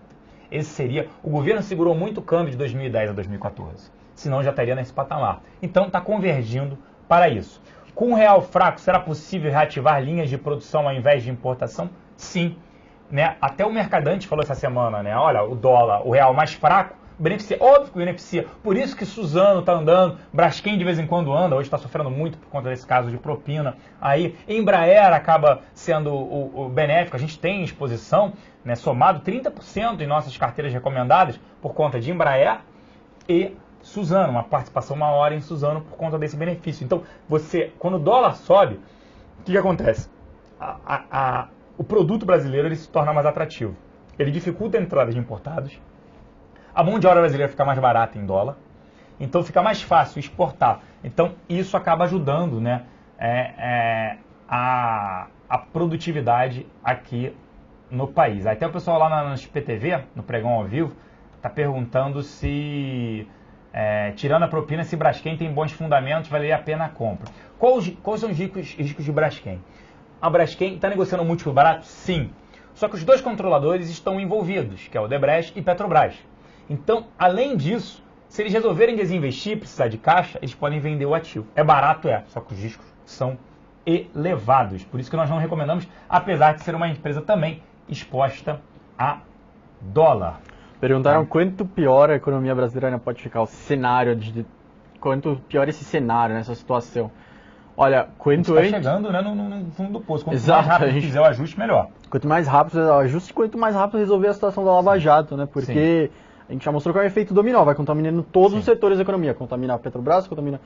Esse seria... O governo segurou muito o câmbio de 2010 a 2014, senão já estaria nesse patamar. Então está convergindo para isso. Com o real fraco, será possível reativar linhas de produção ao invés de importação? Sim. Né? Até o Mercadante falou essa semana, né? Olha, o dólar, o real mais fraco, beneficia, óbvio que beneficia. Por isso que Suzano está andando, Braskem de vez em quando anda, hoje está sofrendo muito por conta desse caso de propina. Aí Embraer acaba sendo o benéfico, a gente tem exposição, né, somado 30% em nossas carteiras recomendadas por conta de Embraer e Suzano, uma participação maior em Suzano por conta desse benefício. Então, quando o dólar sobe, o que acontece? O produto brasileiro ele se torna mais atrativo. Ele dificulta a entrada de importados, a mão de obra brasileira fica mais barata em dólar, então fica mais fácil exportar. Então isso acaba ajudando, né, a produtividade aqui no país. Até o pessoal lá na XPTV, no Pregão ao Vivo, está perguntando se, tirando a propina, se Braskem tem bons fundamentos, valeria a pena a compra. Quais são os riscos de Braskem? A Braskem está negociando um múltiplo barato? Sim. Só que os dois controladores estão envolvidos, que é o Odebrecht e Petrobras. Então, além disso, se eles resolverem desinvestir, precisar de caixa, eles podem vender o ativo. É barato, só que os riscos são elevados. Por isso que nós não recomendamos, apesar de ser uma empresa também exposta a dólar. Perguntaram quanto pior a economia brasileira ainda pode ficar, o cenário, quanto pior esse cenário, nessa situação. Olha, quanto antes... Está chegando, né, no fundo do poço. Quanto mais rápido fizer o ajuste, melhor. Quanto mais rápido fizer o ajuste, quanto mais rápido resolver a situação da Lava Jato, né? Porque a gente já mostrou que é um efeito dominó, vai contaminando todos os setores da economia. Contamina a Petrobras, contamina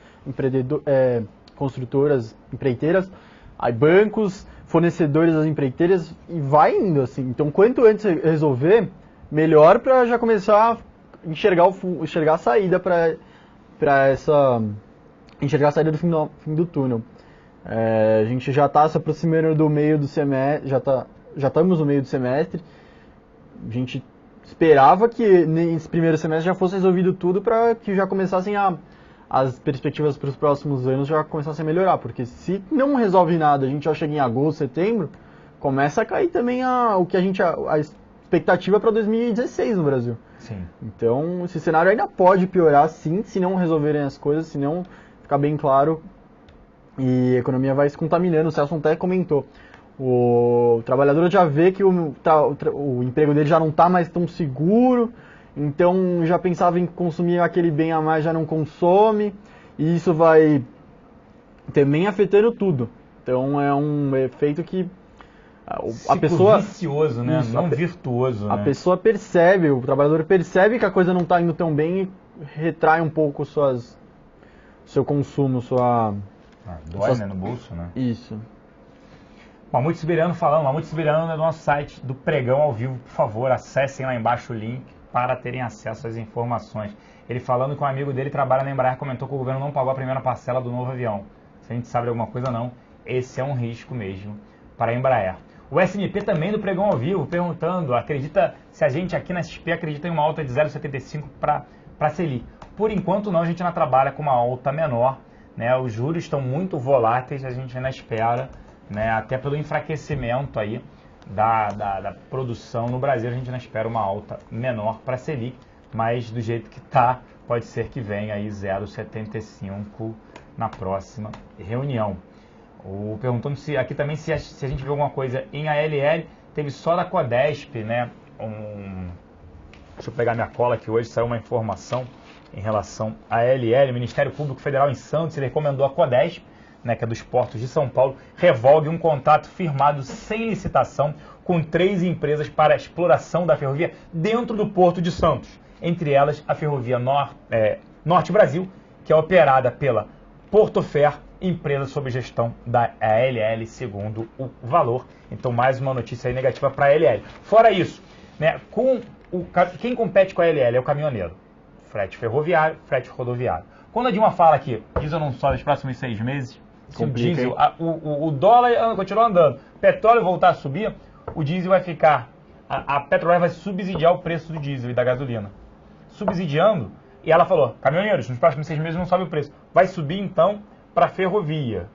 construtoras, empreiteiras, aí bancos, fornecedores das empreiteiras, e vai indo assim. Então, quanto antes resolver, melhor para já começar a enxergar a saída para essa... enxergar a saída do fim do túnel. A gente já está se aproximando do meio do semestre, já estamos no meio do semestre. A gente esperava que nesse primeiro semestre já fosse resolvido tudo para que já começassem as perspectivas para os próximos anos já começassem a melhorar. Porque se não resolve nada, a gente já chega em agosto, setembro, começa a cair também a expectativa para 2016 no Brasil. Sim. Então, esse cenário ainda pode piorar, sim, se não resolverem as coisas, se não ficar bem claro, e a economia vai se contaminando. O Celso até comentou, o trabalhador já vê que o emprego dele já não está mais tão seguro, então já pensava em consumir aquele bem a mais, já não consome, e isso vai também afetando tudo. Então é um efeito que a pessoa... vicioso, né? Isso, não virtuoso. A pessoa percebe, o trabalhador percebe que a coisa não está indo tão bem e retrai um pouco seu consumo, dói, né, no bolso, né? Isso. Mamute Siberiano falando, Mamute Siberiano é do nosso site do Pregão ao Vivo, por favor, acessem lá embaixo o link para terem acesso às informações. Ele falando que um amigo dele trabalha na Embraer, comentou que o governo não pagou a primeira parcela do novo avião. Se a gente sabe de alguma coisa, não. Esse é um risco mesmo para a Embraer. O SNP também do Pregão ao Vivo, perguntando, se a gente aqui na XP acredita em uma alta de 0,75 para a Selic. Por enquanto não, a gente ainda trabalha com uma alta menor, né? Os juros estão muito voláteis, a gente ainda espera, né? Até pelo enfraquecimento aí da produção no Brasil, a gente ainda espera uma alta menor para a Selic, mas do jeito que está, pode ser que venha aí 0,75 na próxima reunião. Perguntando aqui também se a gente viu alguma coisa em ALL, teve só da Codesp, né? Deixa eu pegar minha cola que hoje saiu uma informação em relação à ALL. O Ministério Público Federal em Santos recomendou a Codesp, né, que é dos portos de São Paulo, revogue um contrato firmado sem licitação com 3 empresas para a exploração da ferrovia dentro do Porto de Santos. Entre elas, a Ferrovia Norte Brasil, que é operada pela Portofer, empresa sob gestão da ALL, segundo o valor. Então, mais uma notícia aí negativa para a ALL. Fora isso, né, quem compete com a ALL é o caminhoneiro. Frete ferroviário, frete rodoviário. Quando a Dilma fala que diesel não sobe nos próximos 6 meses, se o diesel, o dólar continua andando, petróleo voltar a subir, o diesel vai ficar, a Petrobras vai subsidiar o preço do diesel e da gasolina. Subsidiando, e ela falou, caminhoneiros, nos próximos 6 meses não sobe o preço. Vai subir então para a ferrovia,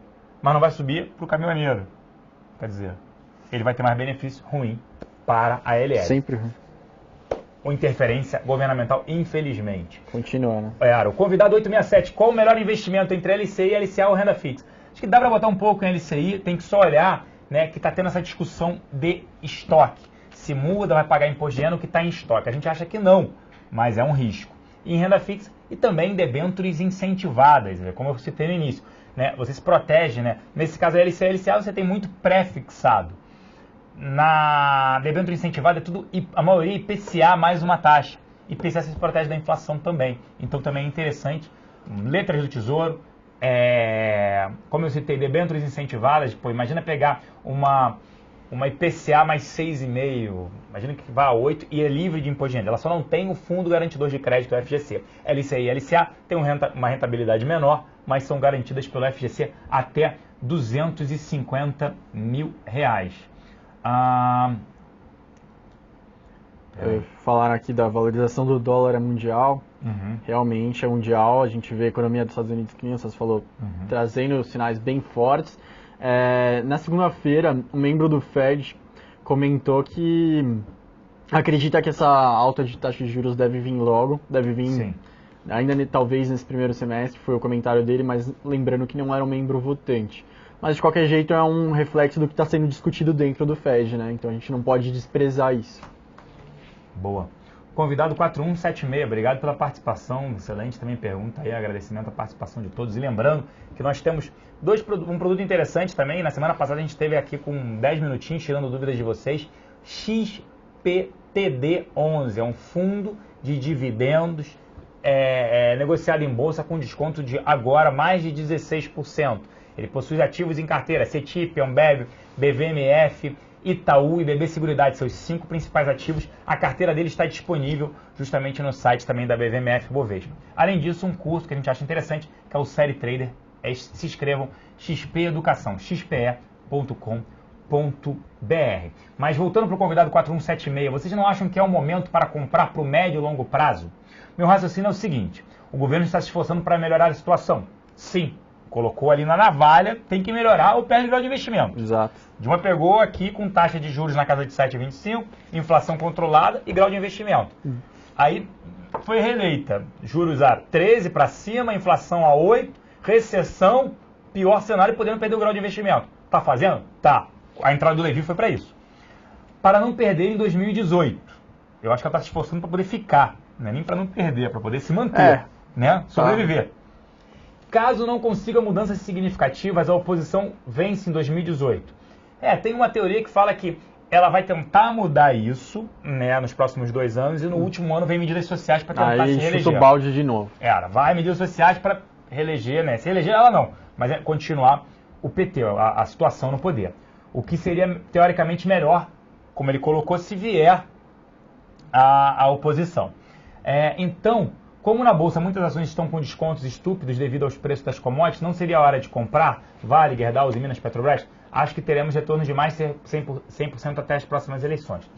mas não vai subir para o caminhoneiro. Quer dizer, ele vai ter mais benefício ruim para a ALL. Sempre ruim. ou interferência governamental, infelizmente. Continua, né? O convidado 867, qual o melhor investimento entre LCI, LCA ou renda fixa? Acho que dá para botar um pouco em LCI, tem que só olhar, né, que está tendo essa discussão de estoque. Se muda, vai pagar imposto de renda que está em estoque. A gente acha que não, mas é um risco. E em renda fixa e também em debêntures incentivadas, como eu citei no início. Né? Você se protege, né? Nesse caso a LCA e LCA você tem muito pré-fixado. Na debênture incentivada é tudo, a maioria IPCA mais uma taxa. IPCA se protege da inflação também. Então também é interessante. Letras do Tesouro, como eu citei, debêntures incentivadas. Pô, imagina pegar uma IPCA mais 6,5, imagina que vá a 8 e é livre de imposto de renda. Ela só não tem o Fundo Garantidor de Crédito, o FGC. LCI e LCA tem uma rentabilidade menor, mas são garantidas pelo FGC até R$250 mil. Falaram aqui da valorização do dólar mundial. Realmente é mundial. A gente vê a economia dos Estados Unidos, que nem você falou, trazendo sinais bem fortes. Na segunda-feira, um membro do Fed comentou que acredita que essa alta de taxa de juros deve vir logo, deve vir Sim. ainda talvez nesse primeiro semestre, foi o comentário dele, mas lembrando que não era um membro votante. Mas de qualquer jeito é um reflexo do que está sendo discutido dentro do Fed, né? Então a gente não pode desprezar isso. Boa. Convidado 4176, obrigado pela participação, excelente também pergunta aí, agradecimento à participação de todos. E lembrando que nós temos um produto interessante também, na semana passada a gente esteve aqui com 10 minutinhos tirando dúvidas de vocês, XPTD11, é um fundo de dividendos negociado em bolsa com desconto de agora mais de 16%. Ele possui ativos em carteira, CETIP, Ambev, BVMF, Itaú e BB Seguridade, seus 5 principais ativos. A carteira dele está disponível justamente no site também da BVMF Bovespa. Além disso, um curso que a gente acha interessante, que é o Série Trader. Se inscrevam, XP Educação, xpe.com.br. Mas voltando para o convidado 4176, vocês não acham que é o momento para comprar para o médio e longo prazo? Meu raciocínio é o seguinte, o governo está se esforçando para melhorar a situação. Sim, colocou ali na navalha, tem que melhorar ou perde o grau de investimento. Exato. Dilma pegou aqui com taxa de juros na casa de 7,25, inflação controlada e grau de investimento. Aí foi reeleita, juros a 13 para cima, inflação a 8, recessão, pior cenário, podendo perder o grau de investimento. Tá fazendo? Tá. A entrada do Levi foi para isso. Para não perder em 2018. Eu acho que ela está se esforçando para poder ficar, não é nem para não perder, é para poder se manter, né? Sobreviver. Caso não consiga mudanças significativas, a oposição vence em 2018. Tem uma teoria que fala que ela vai tentar mudar isso, né, nos próximos 2 anos, e no último ano vem medidas sociais para tentar se reeleger. Chuta o balde de novo. Vai medidas sociais para reeleger, né? Se eleger ela não, mas continuar o PT, a situação no poder. O que seria teoricamente melhor, como ele colocou, se vier a oposição. Então, como na Bolsa muitas ações estão com descontos estúpidos devido aos preços das commodities, não seria a hora de comprar Vale, Gerdau, Uzi Minas, Petrobras? Acho que teremos retornos de mais de 100% até as próximas eleições.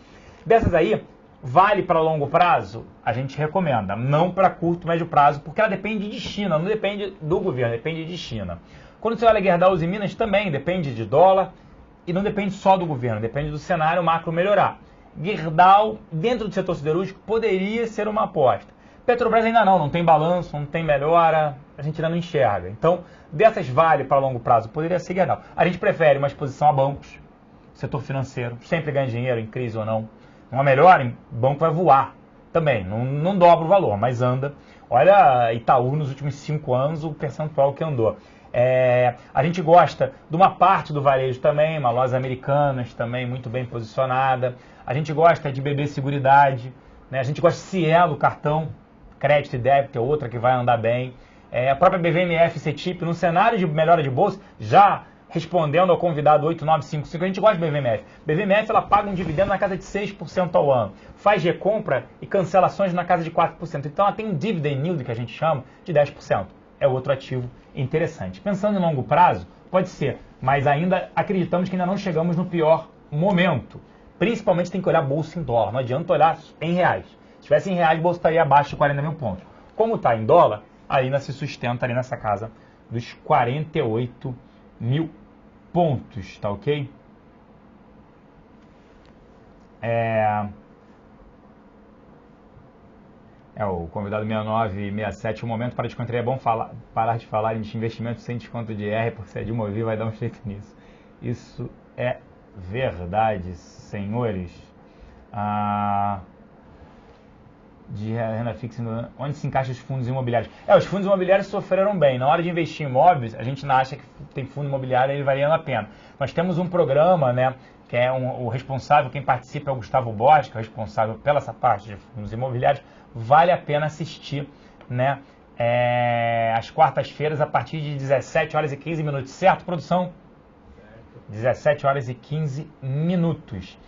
Dessas aí, Vale para longo prazo, a gente recomenda, não para curto, médio prazo, porque ela depende de China, não depende do governo, depende de China. Quando você olha Gerdau, Uzi Minas, também depende de dólar e não depende só do governo, depende do cenário macro melhorar. Gerdau, dentro do setor siderúrgico, poderia ser uma aposta. Petrobras ainda não tem balanço, não tem melhora, a gente ainda não enxerga. Então, dessas Vale para longo prazo, poderia ser Gerdau. A gente prefere uma exposição a bancos, setor financeiro, sempre ganha dinheiro, em crise ou não. Uma melhora, o banco vai voar também, não dobra o valor, mas anda. Olha Itaú nos últimos 5 anos, o percentual que andou. A gente gosta de uma parte do varejo também, uma Lojas Americanas também muito bem posicionada. A gente gosta de BB Seguridade, né? A gente gosta de Cielo, cartão, crédito e débito, é outra que vai andar bem. A própria BVMF CETIP, no cenário de melhora de bolsa, já respondendo ao convidado 8955, a gente gosta de BVMF. BVMF ela paga um dividendo na casa de 6% ao ano, faz recompra e cancelações na casa de 4%. Então ela tem um dividend yield, que a gente chama, de 10%. É outro ativo interessante. Pensando em longo prazo, pode ser, mas ainda acreditamos que ainda não chegamos no pior momento. Principalmente tem que olhar a bolsa em dólar, não adianta olhar em reais. Se tivesse em reais, a bolsa estaria abaixo de 40 mil pontos. Como está em dólar, ainda se sustenta ali nessa casa dos 48 mil pontos, tá ok? O convidado 6967, o momento para descontrair é bom parar de falar em investimento sem desconto de R, porque se é de Movi vai dar um jeito nisso. Isso é verdade, senhores. De renda fixa, onde se encaixam os fundos imobiliários? Os fundos imobiliários sofreram bem. Na hora de investir em imóveis, a gente não acha que tem fundo imobiliário, ele valendo a pena. Nós temos um programa, né, que é o responsável, quem participa é o Gustavo Borges, que é o responsável pela essa parte de fundos imobiliários. Vale a pena assistir, né, às quartas-feiras, a partir de 17 horas e 15 minutos. Certo, produção? 17 horas e 15 minutos.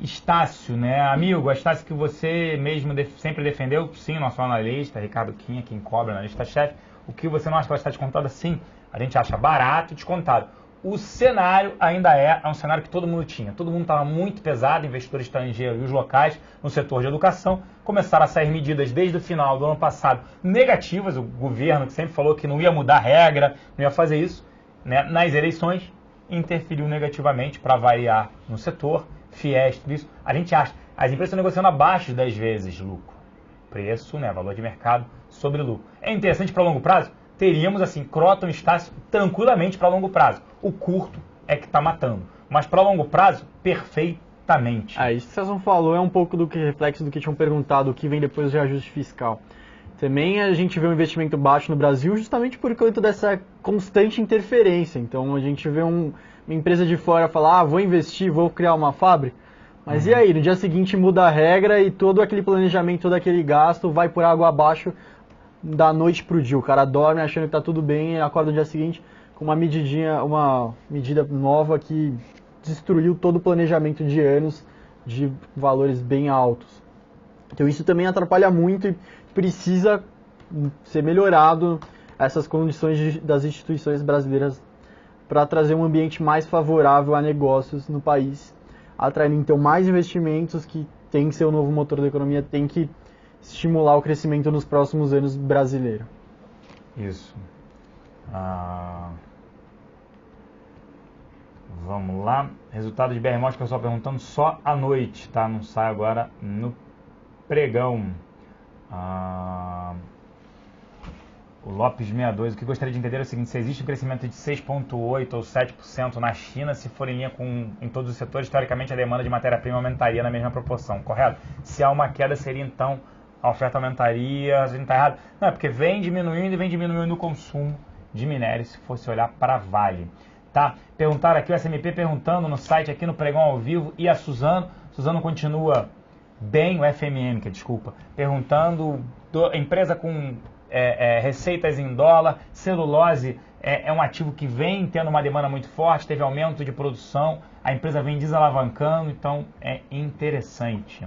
Estácio, né, amigo, Estácio, que você mesmo sempre defendeu, sim, nosso analista, Ricardo Quinha, quem cobra na lista-chefe. O que você não acha que ela está descontada? Sim, a gente acha barato e descontado. O cenário ainda é um cenário que todo mundo tinha. Todo mundo estava muito pesado, investidor estrangeiro e os locais no setor de educação. Começaram a sair medidas desde o final do ano passado negativas. O governo, que sempre falou que não ia mudar a regra, não ia fazer isso, né, nas eleições, interferiu negativamente para variar no setor. FIES, tudo isso. A gente acha, as empresas estão negociando abaixo de 10 vezes lucro. Preço, né, valor de mercado sobre lucro. É interessante para longo prazo? Teríamos, assim, Kroton e Estácio tranquilamente para longo prazo. O curto é que está matando. Mas para longo prazo, perfeitamente. Isso que o César falou é um pouco do que reflexo do que tinham perguntado, o que vem depois do reajuste fiscal. Também a gente vê um investimento baixo no Brasil justamente por conta dessa constante interferência. Então a gente vê uma empresa de fora falar, vou investir, vou criar uma fábrica. Mas e aí, no dia seguinte muda a regra e todo aquele planejamento, todo aquele gasto vai por água abaixo da noite pro dia. O cara dorme achando que tá tudo bem e acorda no dia seguinte com uma medida nova que destruiu todo o planejamento de anos de valores bem altos. Então isso também atrapalha muito e precisa ser melhorado essas condições das instituições brasileiras para trazer um ambiente mais favorável a negócios no país, atraindo então mais investimentos, que tem que ser o novo motor da economia, tem que estimular o crescimento nos próximos anos brasileiro. Isso. Vamos lá. Resultado de BR Mostra, pessoal perguntando só à noite, tá? Não sai agora no pregão. O Lopes 62, o que gostaria de entender é o seguinte: se existe um crescimento de 6,8% ou 7% na China, se for em linha em todos os setores, teoricamente a demanda de matéria-prima aumentaria na mesma proporção, correto? Se há uma queda, seria então a oferta aumentaria, a gente está errado? Não, é porque vem diminuindo o consumo de minério, se fosse olhar para Vale. Tá? Perguntaram aqui, o SMP perguntando no site aqui no Pregão ao Vivo, e a Suzano continua bem, o FMM, desculpa, perguntando, empresa com receitas em dólar, celulose é um ativo que vem tendo uma demanda muito forte, teve aumento de produção, a empresa vem desalavancando, então é interessante.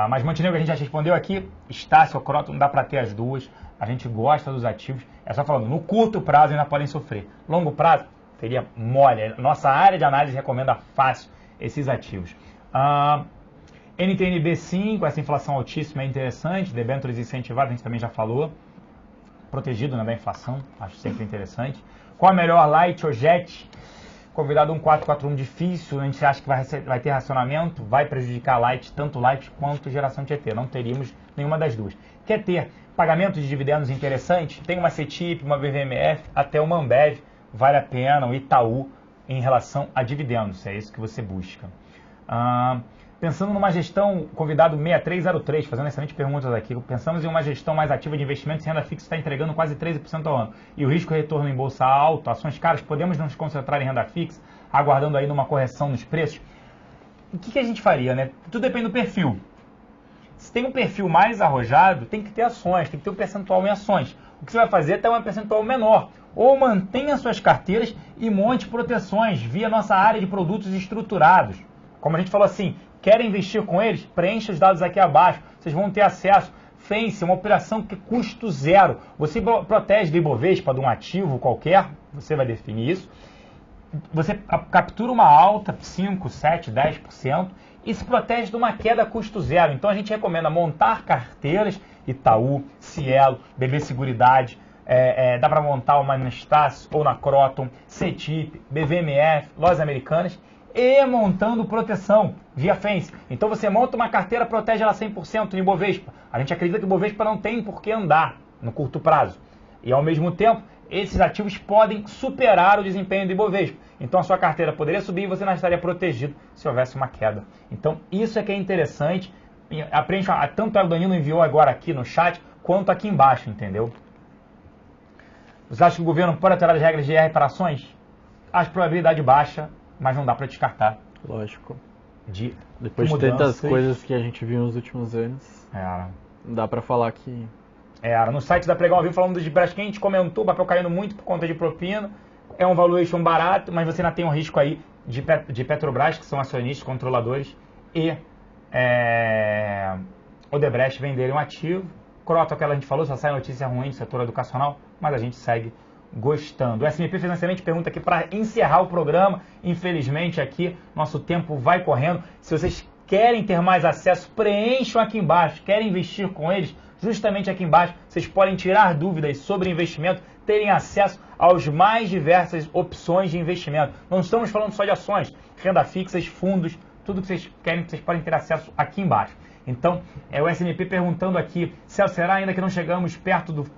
Mas Montenegro a gente já respondeu aqui, Estácio, Kroton, não dá para ter as duas, a gente gosta dos ativos, é só falando, no curto prazo ainda podem sofrer, longo prazo seria mole, nossa área de análise recomenda fácil esses ativos. NTNB5, essa inflação altíssima é interessante, debêntures incentivadas, a gente também já falou, protegido, né, da inflação, acho sempre interessante. Qual a melhor, Light ou Jet? Convidado 1441 difícil, a gente acha que vai ter racionamento, vai prejudicar a Light, tanto Light quanto geração Tietê, não teríamos nenhuma das duas. Quer ter pagamento de dividendos interessante? Tem uma CETIP, uma BVMF, até uma Ambev, vale a pena, o Itaú, em relação a dividendos, se é isso que você busca. Pensando numa gestão, convidado 6303, fazendo excelentes perguntas aqui, pensamos em uma gestão mais ativa de investimentos, renda fixa está entregando quase 13% ao ano, e o risco de retorno em bolsa alto, ações caras, podemos nos concentrar em renda fixa, aguardando aí numa correção nos preços? O que a gente faria, né? Tudo depende do perfil. Se tem um perfil mais arrojado, tem que ter ações, tem que ter um percentual em ações. O que você vai fazer é ter um percentual menor, ou mantenha suas carteiras e monte proteções via nossa área de produtos estruturados. Como a gente falou assim, querem investir com eles? Preencha os dados aqui abaixo, vocês vão ter acesso. Fence, uma operação que custo zero. Você protege do Ibovespa, de um ativo qualquer, você vai definir isso. Você captura uma alta, 5, 7, 10%, e se protege de uma queda custo zero. Então a gente recomenda montar carteiras, Itaú, Cielo, BB Seguridade, dá para montar uma na Estácio ou na Kroton, CETIP, BVMF, Lojas Americanas, e montando proteção via Fence. Então você monta uma carteira, protege ela 100% no Ibovespa. A gente acredita que o Ibovespa não tem por que andar no curto prazo. E ao mesmo tempo, esses ativos podem superar o desempenho do Ibovespa. Então a sua carteira poderia subir e você não estaria protegido se houvesse uma queda. Então isso é que é interessante. Tanto o Danilo enviou agora aqui no chat, quanto aqui embaixo, entendeu? Você acha que o governo pode alterar as regras de reparações? Acho probabilidade baixa, mas não dá para descartar. Lógico. Depois de tantas coisas que a gente viu nos últimos anos, não dá para falar que... No site da Pregão ao vivo falando de Braskem, a gente comentou, o papel caindo muito por conta de propina. É um valuation barato, mas você ainda tem um risco aí de Petrobras, que são acionistas, controladores, e Odebrecht venderem um ativo. Croton, que a gente falou, só sai notícia ruim do setor educacional, mas a gente segue gostando. O S&P fez uma excelente pergunta aqui para encerrar o programa. Infelizmente aqui, nosso tempo vai correndo. Se vocês querem ter mais acesso, preencham aqui embaixo. Querem investir com eles? Justamente aqui embaixo, vocês podem tirar dúvidas sobre investimento, terem acesso às mais diversas opções de investimento. Não estamos falando só de ações, renda fixa, fundos, tudo que vocês querem, vocês podem ter acesso aqui embaixo. Então, o S&P perguntando aqui, será ainda que não chegamos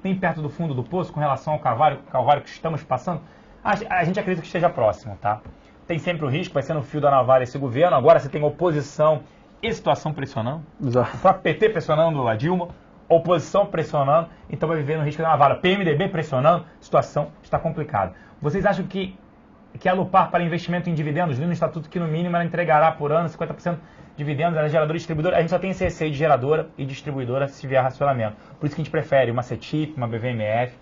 nem perto do fundo do poço com relação ao calvário que estamos passando? A gente acredita que esteja próximo, tá? Tem sempre o risco, vai ser no fio da navalha esse governo. Agora você tem oposição e situação pressionando. Exato. O próprio PT pressionando a Dilma, oposição pressionando, então vai viver no risco da navalha. PMDB pressionando, situação está complicada. Vocês acham que a Alupar para investimento em dividendos, no estatuto que no mínimo ela entregará por ano 50% de dividendos, ela é geradora e distribuidora, a gente só tem esse receio de geradora e distribuidora se vier racionamento. Por isso que a gente prefere uma CETIP, uma BVMF,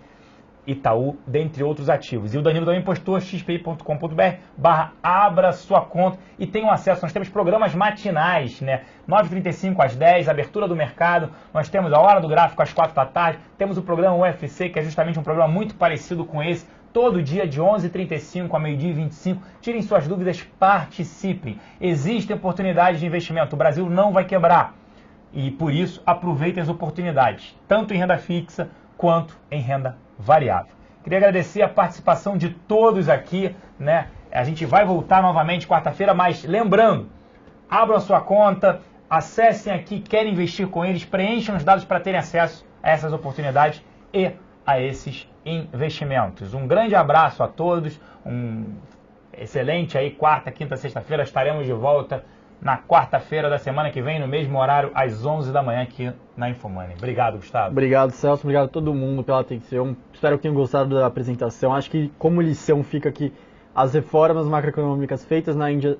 Itaú, dentre outros ativos. E o Danilo também postou xpi.com.br/abra sua conta e tem acesso. Nós temos programas matinais, né? 9h35 às 10, abertura do mercado. Nós temos a hora do gráfico às 4 da tarde. Temos o programa UFC, que é justamente um programa muito parecido com esse. Todo dia de 11h35 a meio-dia e 25. Tirem suas dúvidas, participem. Existem oportunidades de investimento. O Brasil não vai quebrar. E por isso, aproveitem as oportunidades, tanto em renda fixa quanto em renda variável. Queria agradecer a participação de todos aqui, né? A gente vai voltar novamente quarta-feira, mas lembrando, abram a sua conta, acessem aqui, querem investir com eles, preencham os dados para terem acesso a essas oportunidades e a esses investimentos. Um grande abraço a todos, um excelente aí quarta, quinta, sexta-feira, estaremos de volta na quarta-feira da semana que vem, no mesmo horário, às 11 da manhã aqui na Infomoney. Obrigado, Gustavo. Obrigado, Celso. Obrigado a todo mundo pela atenção. Espero que tenham gostado da apresentação. Acho que como lição fica que as reformas macroeconômicas feitas na Índia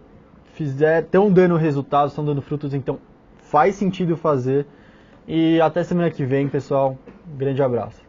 estão dando resultados, estão dando frutos, então faz sentido fazer. E até semana que vem, pessoal. Um grande abraço.